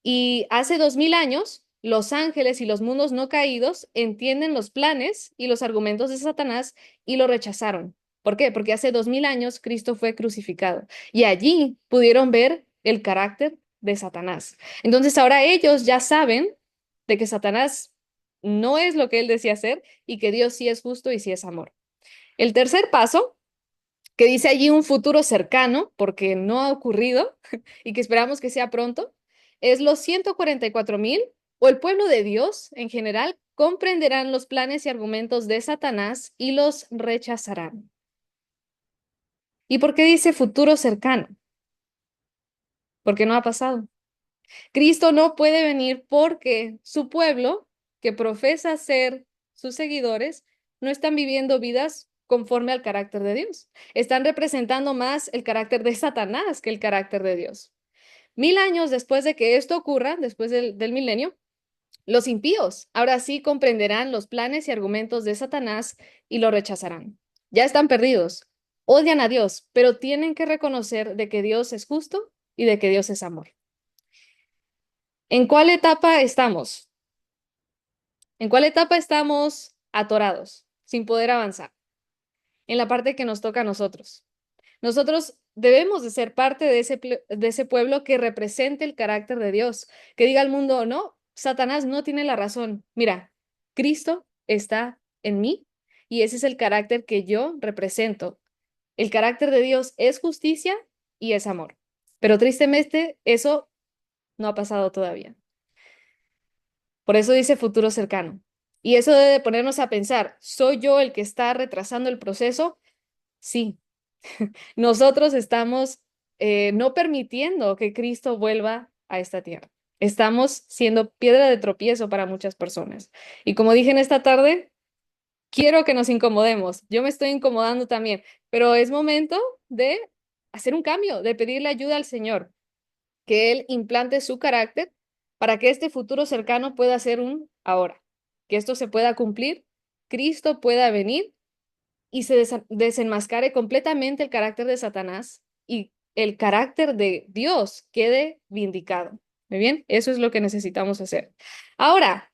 Y hace 2000 años, los ángeles y los mundos no caídos entienden los planes y los argumentos de Satanás y lo rechazaron. ¿Por qué? Porque hace 2000 años Cristo fue crucificado y allí pudieron ver el carácter de Satanás. Entonces ahora ellos ya saben de que Satanás no es lo que él decía ser y que Dios sí es justo y sí es amor. El tercer paso, que dice allí un futuro cercano, porque no ha ocurrido y que esperamos que sea pronto, es los 144,000 o el pueblo de Dios en general comprenderán los planes y argumentos de Satanás y los rechazarán. ¿Y por qué dice futuro cercano? Porque no ha pasado. Cristo no puede venir porque su pueblo, que profesa ser sus seguidores, no están viviendo vidas conforme al carácter de Dios. Están representando más el carácter de Satanás que el carácter de Dios. 1000 años después de que esto ocurra, después del milenio, Los impíos ahora sí comprenderán los planes y argumentos de Satanás y lo rechazarán. Ya están perdidos, odian a Dios, pero tienen que reconocer de que Dios es justo y de que Dios es amor. ¿En cuál etapa estamos? ¿En cuál etapa estamos atorados, sin poder avanzar? En la parte que nos toca a nosotros. Nosotros debemos de ser parte de ese pueblo que represente el carácter de Dios, que diga al mundo, no, Satanás no tiene la razón. Mira, Cristo está en mí y ese es el carácter que yo represento. El carácter de Dios es justicia y es amor. Pero tristemente eso no ha pasado todavía. Por eso dice futuro cercano. Y eso debe ponernos a pensar, ¿soy yo el que está retrasando el proceso? Sí, nosotros estamos no permitiendo que Cristo vuelva a esta tierra. Estamos siendo piedra de tropiezo para muchas personas. Y como dije en esta tarde, quiero que nos incomodemos. Yo me estoy incomodando también, pero es momento de hacer un cambio, de pedirle ayuda al Señor, que Él implante su carácter para que este futuro cercano pueda ser un ahora, que esto se pueda cumplir, Cristo pueda venir y se desenmascare completamente el carácter de Satanás y el carácter de Dios quede vindicado. Muy bien, eso es lo que necesitamos hacer. Ahora,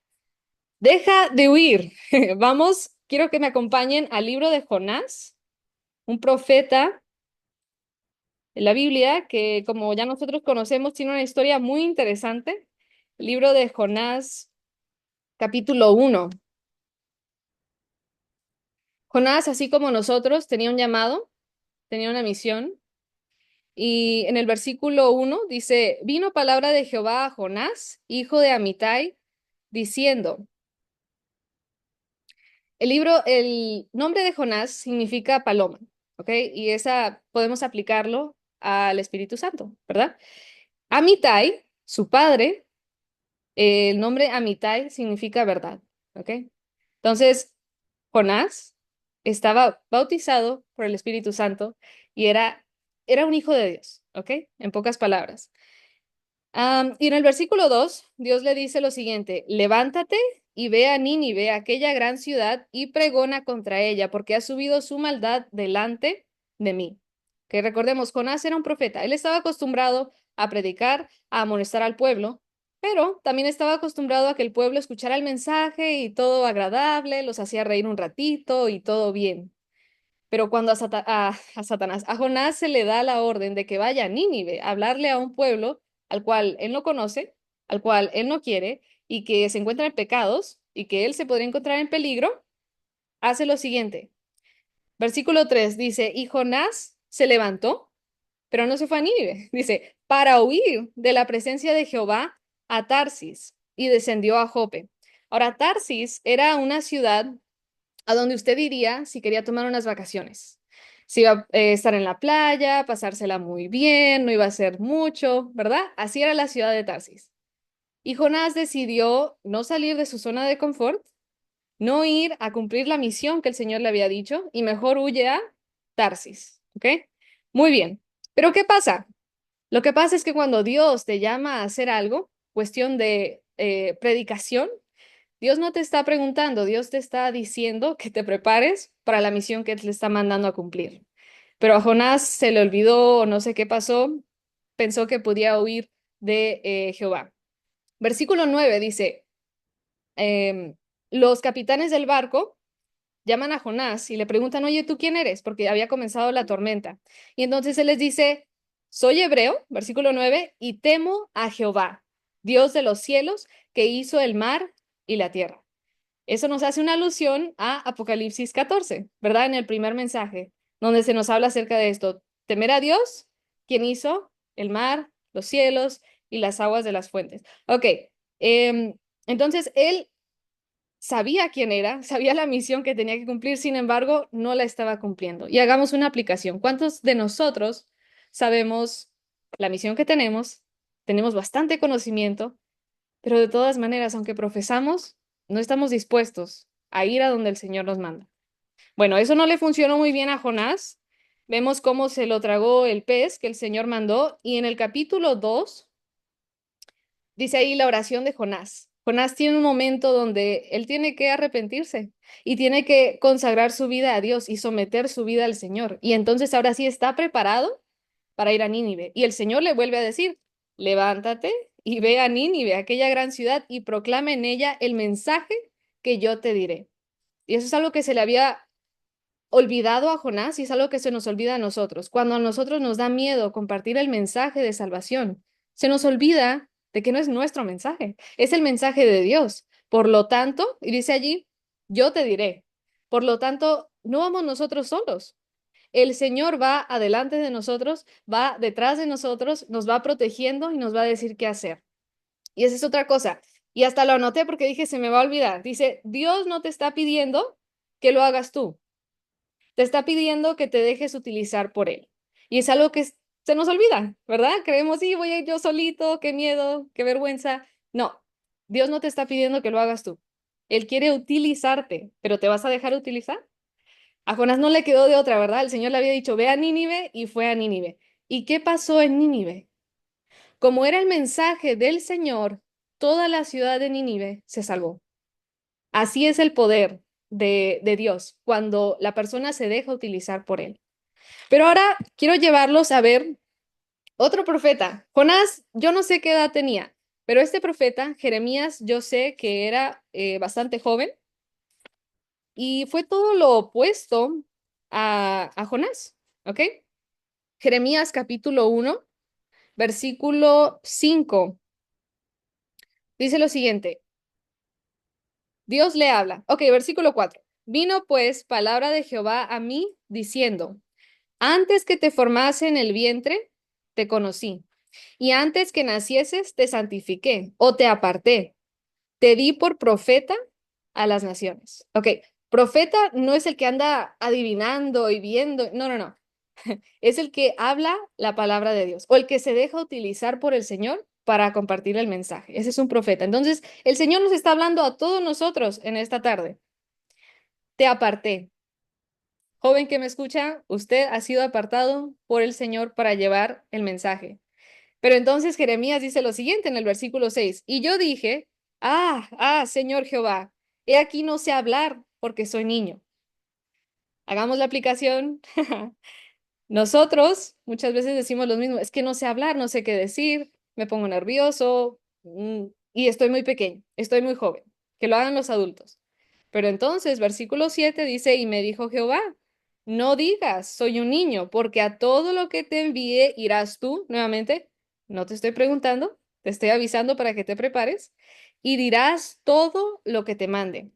deja de huir. Vamos, quiero que me acompañen al libro de Jonás, un profeta en la Biblia que, como ya nosotros conocemos, tiene una historia muy interesante. El libro de Jonás, capítulo 1. Jonás, así como nosotros, tenía un llamado, tenía una misión. Y en el versículo 1 dice, vino palabra de Jehová a Jonás, hijo de Amitai, diciendo, el nombre de Jonás significa paloma, ¿ok? Y esa podemos aplicarlo al Espíritu Santo, ¿verdad? Amitai, su padre, el nombre Amitai significa verdad, ¿ok? Entonces, Jonás estaba bautizado por el Espíritu Santo y era un hijo de Dios, ¿ok? En pocas palabras. Y en el versículo 2, Dios le dice lo siguiente, levántate y ve a Nínive, aquella gran ciudad, y pregona contra ella, porque ha subido su maldad delante de mí. Que recordemos, Jonás era un profeta, él estaba acostumbrado a predicar, a amonestar al pueblo, pero también estaba acostumbrado a que el pueblo escuchara el mensaje y todo agradable, los hacía reír un ratito y todo bien. Pero cuando a Satanás, a Jonás se le da la orden de que vaya a Nínive a hablarle a un pueblo al cual él no conoce, al cual él no quiere y que se encuentra en pecados y que él se podría encontrar en peligro, hace lo siguiente. Versículo 3 dice, y Jonás se levantó, pero no se fue a Nínive. Dice, para huir de la presencia de Jehová a Tarsis y descendió a Jope. Ahora, Tarsis era una ciudad a donde usted iría si quería tomar unas vacaciones. Si iba a estar en la playa, pasársela muy bien, no iba a hacer mucho, ¿verdad? Así era la ciudad de Tarsis. Y Jonás decidió no salir de su zona de confort, no ir a cumplir la misión que el Señor le había dicho y mejor huye a Tarsis, ¿ok? Muy bien. Pero ¿qué pasa? Lo que pasa es que cuando Dios te llama a hacer algo, cuestión de predicación, Dios no te está preguntando, Dios te está diciendo que te prepares para la misión que Él te está mandando a cumplir. Pero a Jonás se le olvidó o no sé qué pasó, pensó que podía huir de Jehová. Versículo 9 dice, los capitanes del barco llaman a Jonás y le preguntan, oye, ¿tú quién eres? Porque había comenzado la tormenta. Y entonces él les dice, soy hebreo, versículo 9, y temo a Jehová, Dios de los cielos, que hizo el mar y la tierra. Eso nos hace una alusión a Apocalipsis 14, ¿verdad? En el primer mensaje, donde se nos habla acerca de esto. Temer a Dios, quien hizo el mar, los cielos y las aguas de las fuentes. Ok, entonces él sabía quién era, sabía la misión que tenía que cumplir, sin embargo, no la estaba cumpliendo. Y hagamos una aplicación. ¿Cuántos de nosotros sabemos la misión que tenemos? Tenemos bastante conocimiento, pero de todas maneras, aunque profesamos, no estamos dispuestos a ir a donde el Señor nos manda. Bueno, eso no le funcionó muy bien a Jonás. Vemos cómo se lo tragó el pez que el Señor mandó. Y en el capítulo 2 dice ahí la oración de Jonás. Jonás tiene un momento donde él tiene que arrepentirse y tiene que consagrar su vida a Dios y someter su vida al Señor. Y entonces ahora sí está preparado para ir a Nínive. Y el Señor le vuelve a decir, levántate y ve a Nínive, aquella gran ciudad, y proclama en ella el mensaje que yo te diré. Y eso es algo que se le había olvidado a Jonás y es algo que se nos olvida a nosotros. Cuando a nosotros nos da miedo compartir el mensaje de salvación, se nos olvida de que no es nuestro mensaje, es el mensaje de Dios. Por lo tanto, y dice allí, yo te diré. Por lo tanto, no vamos nosotros solos. El Señor va adelante de nosotros, va detrás de nosotros, nos va protegiendo y nos va a decir qué hacer. Y esa es otra cosa. Y hasta lo anoté porque dije, se me va a olvidar. Dice, Dios no te está pidiendo que lo hagas tú. Te está pidiendo que te dejes utilizar por Él. Y es algo que se nos olvida, ¿verdad? Creemos, sí, voy a ir yo solito, qué miedo, qué vergüenza. No, Dios no te está pidiendo que lo hagas tú. Él quiere utilizarte, pero ¿te vas a dejar utilizar? A Jonás no le quedó de otra, ¿verdad? El Señor le había dicho, ve a Nínive y fue a Nínive. ¿Y qué pasó en Nínive? Como era el mensaje del Señor, toda la ciudad de Nínive se salvó. Así es el poder de Dios, cuando la persona se deja utilizar por Él. Pero ahora quiero llevarlos a ver otro profeta. Jonás, yo no sé qué edad tenía, pero este profeta, Jeremías, yo sé que era bastante joven y fue todo lo opuesto a Jonás, ¿ok? Jeremías capítulo 1, versículo 5, dice lo siguiente. Dios le habla. Ok, versículo 4. Vino pues palabra de Jehová a mí diciendo, antes que te formase en el vientre, te conocí, y antes que nacieses, te santifiqué o te aparté, te di por profeta a las naciones. Ok, profeta no es el que anda adivinando y viendo, no, no, no. Es el que habla la palabra de Dios o el que se deja utilizar por el Señor para compartir el mensaje. Ese es un profeta. Entonces, el Señor nos está hablando a todos nosotros en esta tarde. Te aparté. Joven que me escucha, usted ha sido apartado por el Señor para llevar el mensaje. Pero entonces Jeremías dice lo siguiente en el versículo 6, y yo dije, Señor Jehová, he aquí no sé hablar porque soy niño. Hagamos la aplicación. Nosotros muchas veces decimos lo mismo, es que no sé hablar, no sé qué decir, me pongo nervioso y estoy muy pequeño, estoy muy joven, que lo hagan los adultos. Pero entonces, versículo 7 dice, y me dijo Jehová, no digas, soy un niño, porque a todo lo que te envíe irás tú, nuevamente, no te estoy preguntando, te estoy avisando para que te prepares, y dirás todo lo que te mande.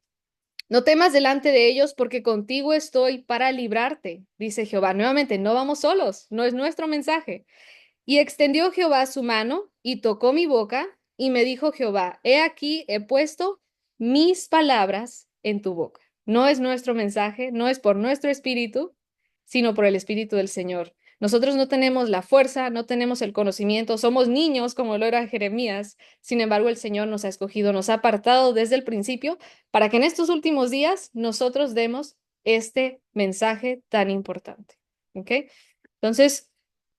No temas delante de ellos, porque contigo estoy para librarte, dice Jehová. Nuevamente, no vamos solos, no es nuestro mensaje. Y extendió Jehová su mano y tocó mi boca, y me dijo Jehová, he aquí, he puesto mis palabras en tu boca. No es nuestro mensaje, no es por nuestro espíritu, sino por el espíritu del Señor. Nosotros no tenemos la fuerza, no tenemos el conocimiento, somos niños como lo era Jeremías. Sin embargo, el Señor nos ha escogido, nos ha apartado desde el principio para que en estos últimos días nosotros demos este mensaje tan importante. ¿Ok? Entonces,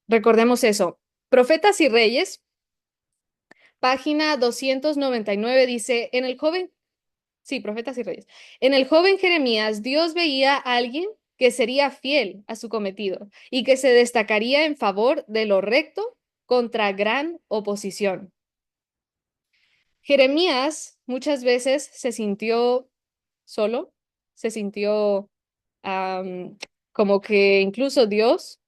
recordemos eso. Profetas y Reyes, página 299 dice, en el joven, sí, Profetas y Reyes, en el joven Jeremías, Dios veía a alguien que sería fiel a su cometido y que se destacaría en favor de lo recto contra gran oposición. Jeremías muchas veces se sintió solo, se sintió como que incluso Dios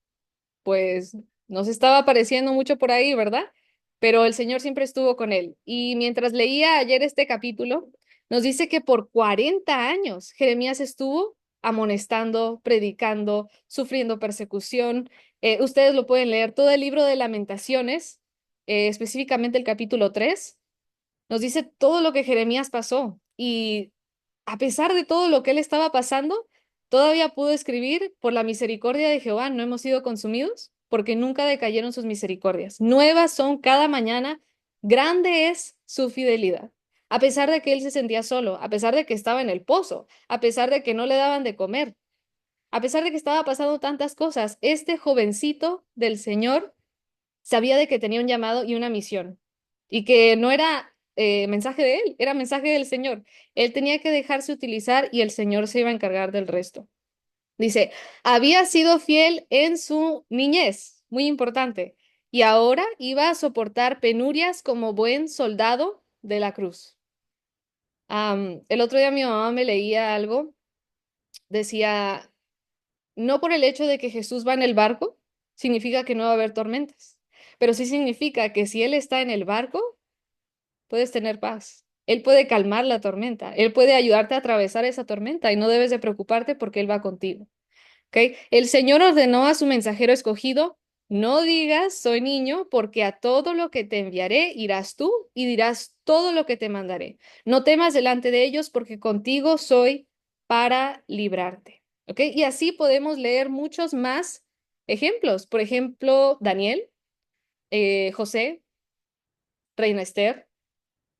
pues no se estaba apareciendo mucho por ahí, ¿verdad? Pero el Señor siempre estuvo con él. Y mientras leía ayer este capítulo, nos dice que por 40 años Jeremías estuvo amonestando, predicando, sufriendo persecución. Ustedes lo pueden leer, todo el libro de Lamentaciones, específicamente el capítulo 3 nos dice todo lo que Jeremías pasó. Y a pesar de todo lo que él estaba pasando, todavía pudo escribir, por la misericordia de Jehová no hemos sido consumidos, porque nunca decayeron sus misericordias. Nuevas son cada mañana, grande es su fidelidad. A pesar de que él se sentía solo, a pesar de que estaba en el pozo, a pesar de que no le daban de comer, a pesar de que estaba pasando tantas cosas, este jovencito del Señor sabía de que tenía un llamado y una misión, y que no era mensaje de él, era mensaje del Señor. Él tenía que dejarse utilizar y el Señor se iba a encargar del resto. Dice, había sido fiel en su niñez, muy importante, y ahora iba a soportar penurias como buen soldado de la cruz. El otro día mi mamá me leía algo, decía, no por el hecho de que Jesús va en el barco, significa que no va a haber tormentas, pero sí significa que si Él está en el barco, puedes tener paz. Él puede calmar la tormenta, Él puede ayudarte a atravesar esa tormenta y no debes de preocuparte porque Él va contigo. ¿Ok? El Señor ordenó a su mensajero escogido, no digas soy niño, porque a todo lo que te enviaré irás tú y dirás todo lo que te mandaré. No temas delante de ellos, porque contigo soy para librarte. ¿Ok? Y así podemos leer muchos más ejemplos. Por ejemplo, Daniel, José, Reina Esther.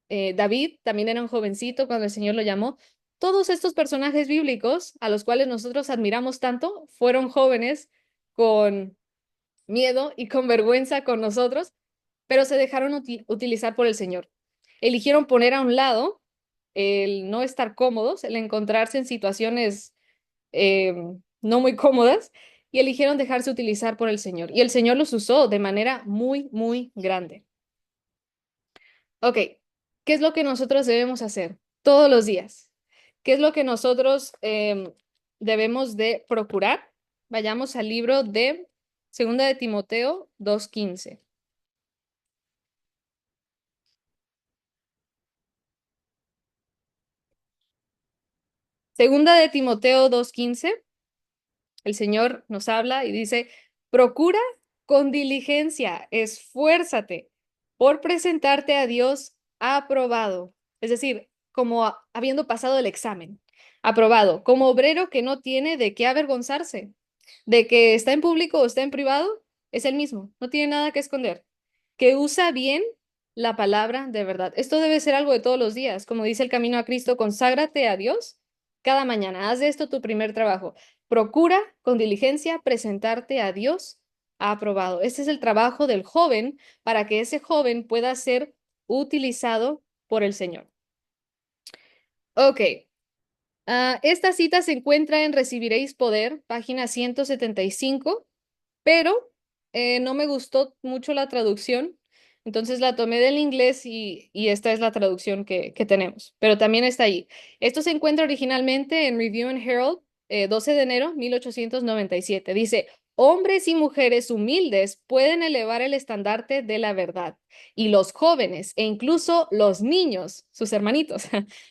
David también era un jovencito cuando el Señor lo llamó. Todos estos personajes bíblicos a los cuales nosotros admiramos tanto fueron jóvenes con miedo y con vergüenza con nosotros, pero se dejaron utilizar por el Señor. Eligieron poner a un lado el no estar cómodos, el encontrarse en situaciones eh, no muy cómodas y eligieron dejarse utilizar por el Señor. Y el Señor los usó de manera muy, muy grande. Ok, ¿qué es lo que nosotros debemos hacer todos los días? ¿Qué es lo que nosotros debemos de procurar? Vayamos al libro de Segunda de Timoteo 2:15. Segunda de Timoteo 2:15, el Señor nos habla y dice, procura con diligencia, esfuérzate por presentarte a Dios aprobado, es decir, como habiendo pasado el examen, aprobado, como obrero que no tiene de qué avergonzarse, de que está en público o está en privado, es el mismo, no tiene nada que esconder, que usa bien la palabra de verdad. Esto debe ser algo de todos los días, como dice el camino a Cristo, conságrate a Dios cada mañana, haz de esto tu primer trabajo. Procura con diligencia presentarte a Dios aprobado. Este es el trabajo del joven para que ese joven pueda ser utilizado por el Señor. Ok. Esta cita se encuentra en Recibiréis Poder, página 175, pero no me gustó mucho la traducción, entonces la tomé del inglés y esta es la traducción que tenemos, pero también está ahí. Esto se encuentra originalmente en Review and Herald, 12 de enero 1897. Dice, hombres y mujeres humildes pueden elevar el estandarte de la verdad, y los jóvenes e incluso los niños, sus hermanitos,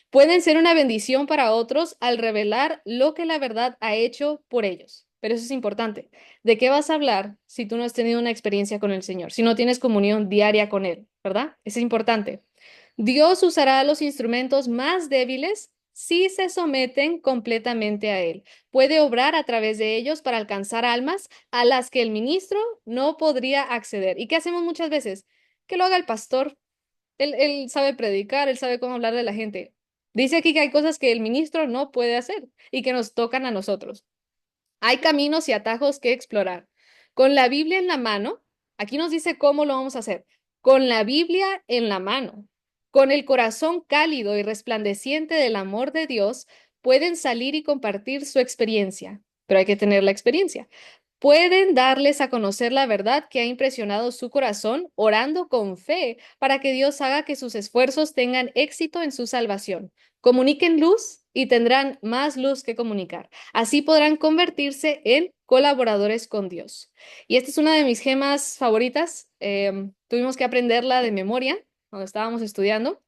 pueden ser una bendición para otros al revelar lo que la verdad ha hecho por ellos. Pero eso es importante. ¿De qué vas a hablar si tú no has tenido una experiencia con el Señor, si no tienes comunión diaria con Él, ¿verdad? Eso es importante. Dios usará los instrumentos más débiles si se someten completamente a Él. Puede obrar a través de ellos para alcanzar almas a las que el ministro no podría acceder. ¿Y qué hacemos muchas veces? Que lo haga el pastor. Él sabe predicar, él sabe cómo hablar de la gente. Dice aquí que hay cosas que el ministro no puede hacer y que nos tocan a nosotros. Hay caminos y atajos que explorar. Con la Biblia en la mano, aquí nos dice cómo lo vamos a hacer. Con la Biblia en la mano, con el corazón cálido y resplandeciente del amor de Dios, pueden salir y compartir su experiencia, pero hay que tener la experiencia. Pueden darles a conocer la verdad que ha impresionado su corazón, orando con fe para que Dios haga que sus esfuerzos tengan éxito en su salvación. Comuniquen luz y tendrán más luz que comunicar. Así podrán convertirse en colaboradores con Dios. Y esta es una de mis gemas favoritas. Tuvimos que aprenderla de memoria cuando estábamos estudiando.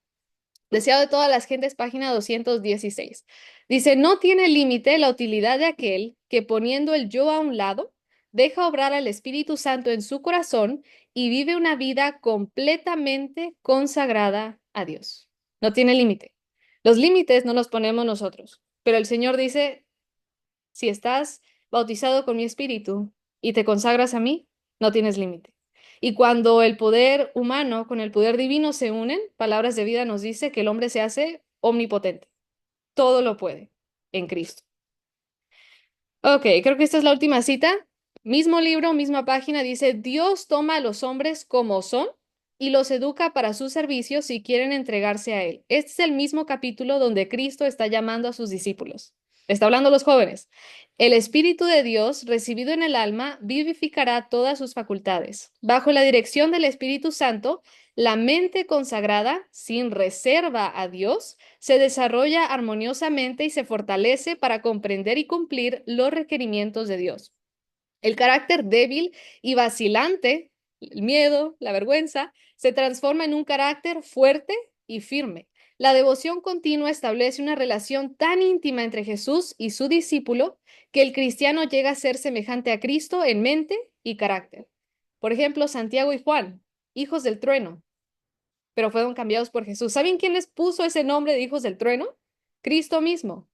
Deseado de todas las gentes, página 216. Dice, no tiene límite la utilidad de aquel que poniendo el yo a un lado, deja obrar al Espíritu Santo en su corazón y vive una vida completamente consagrada a Dios. No tiene límite. Los límites no los ponemos nosotros, pero el Señor dice, si estás bautizado con mi Espíritu y te consagras a mí, no tienes límite. Y cuando el poder humano con el poder divino se unen, Palabras de Vida nos dice que el hombre se hace omnipotente. Todo lo puede en Cristo. Ok, creo que esta es la última cita. Mismo libro, misma página, dice, Dios toma a los hombres como son y los educa para su servicio si quieren entregarse a Él. Este es el mismo capítulo donde Cristo está llamando a sus discípulos. Está hablando a los jóvenes. El Espíritu de Dios, recibido en el alma, vivificará todas sus facultades. Bajo la dirección del Espíritu Santo, la mente consagrada, sin reserva a Dios, se desarrolla armoniosamente y se fortalece para comprender y cumplir los requerimientos de Dios. El carácter débil y vacilante, el miedo, la vergüenza, se transforma en un carácter fuerte y firme. La devoción continua establece una relación tan íntima entre Jesús y su discípulo que el cristiano llega a ser semejante a Cristo en mente y carácter. Por ejemplo, Santiago y Juan, hijos del trueno, pero fueron cambiados por Jesús. ¿Saben quién les puso ese nombre de hijos del trueno? Cristo mismo.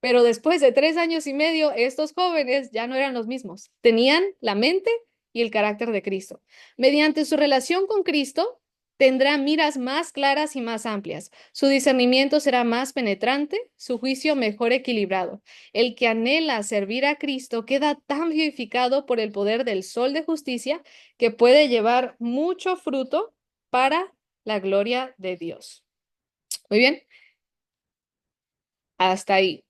Pero después de 3 años y medio, estos jóvenes ya no eran los mismos. Tenían la mente y el carácter de Cristo. Mediante su relación con Cristo, tendrá miras más claras y más amplias. Su discernimiento será más penetrante, su juicio mejor equilibrado. El que anhela servir a Cristo queda tan vivificado por el poder del sol de justicia que puede llevar mucho fruto para la gloria de Dios. Muy bien, hasta ahí.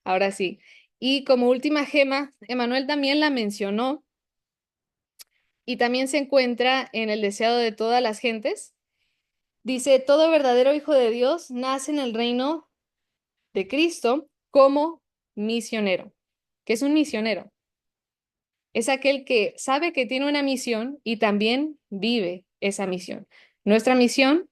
Ahora sí. Y como última gema, Emanuel también la mencionó y también se encuentra en el deseado de todas las gentes. Dice, todo verdadero hijo de Dios nace en el reino de Cristo como misionero. ¿Qué es un misionero? Es aquel que sabe que tiene una misión y también vive esa misión. Nuestra misión,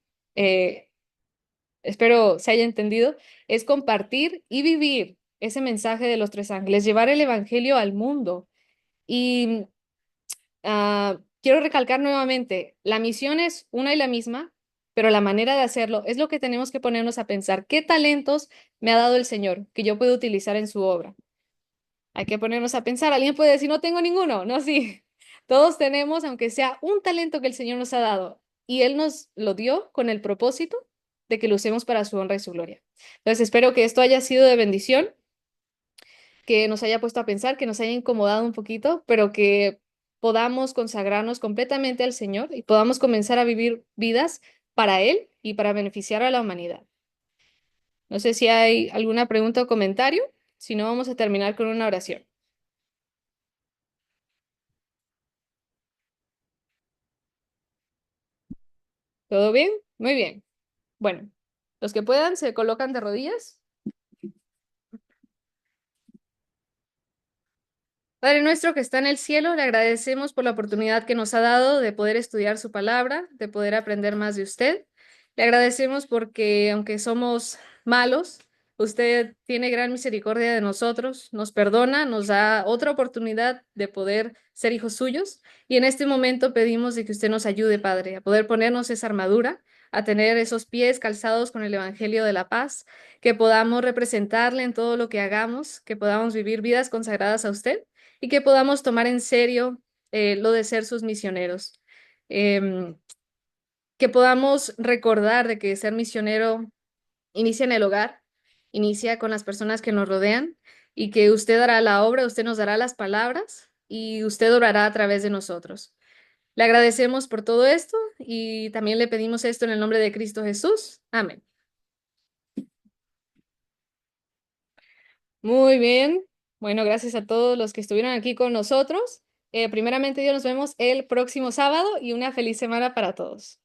espero se haya entendido, es compartir y vivir ese mensaje de los tres ángeles, llevar el evangelio al mundo. Y quiero recalcar nuevamente, la misión es una y la misma, pero la manera de hacerlo es lo que tenemos que ponernos a pensar. ¿Qué talentos me ha dado el Señor que yo puedo utilizar en su obra? Hay que ponernos a pensar. Alguien puede decir, no tengo ninguno. No, sí. Todos tenemos, aunque sea un talento que el Señor nos ha dado, y Él nos lo dio con el propósito de que lo usemos para su honra y su gloria. Entonces, espero que esto haya sido de bendición, que nos haya puesto a pensar, que nos haya incomodado un poquito, pero que podamos consagrarnos completamente al Señor y podamos comenzar a vivir vidas para Él y para beneficiar a la humanidad. No sé si hay alguna pregunta o comentario, si no, vamos a terminar con una oración. ¿Todo bien? Muy bien. Bueno, los que puedan se colocan de rodillas. Padre nuestro que está en el cielo, le agradecemos por la oportunidad que nos ha dado de poder estudiar su palabra, de poder aprender más de usted. Le agradecemos porque aunque somos malos, usted tiene gran misericordia de nosotros, nos perdona, nos da otra oportunidad de poder ser hijos suyos. Y en este momento pedimos de que usted nos ayude, Padre, a poder ponernos esa armadura, a tener esos pies calzados con el Evangelio de la paz, que podamos representarle en todo lo que hagamos, que podamos vivir vidas consagradas a usted y que podamos tomar en serio lo de ser sus misioneros. Em, que podamos recordar de que ser misionero inicia en el hogar, inicia con las personas que nos rodean y que usted hará la obra, usted nos dará las palabras y usted orará a través de nosotros. Le agradecemos por todo esto y también le pedimos esto en el nombre de Cristo Jesús. Amén. Muy bien. Bueno, gracias a todos los que estuvieron aquí con nosotros. Primeramente, Dios, nos vemos el próximo sábado y una feliz semana para todos.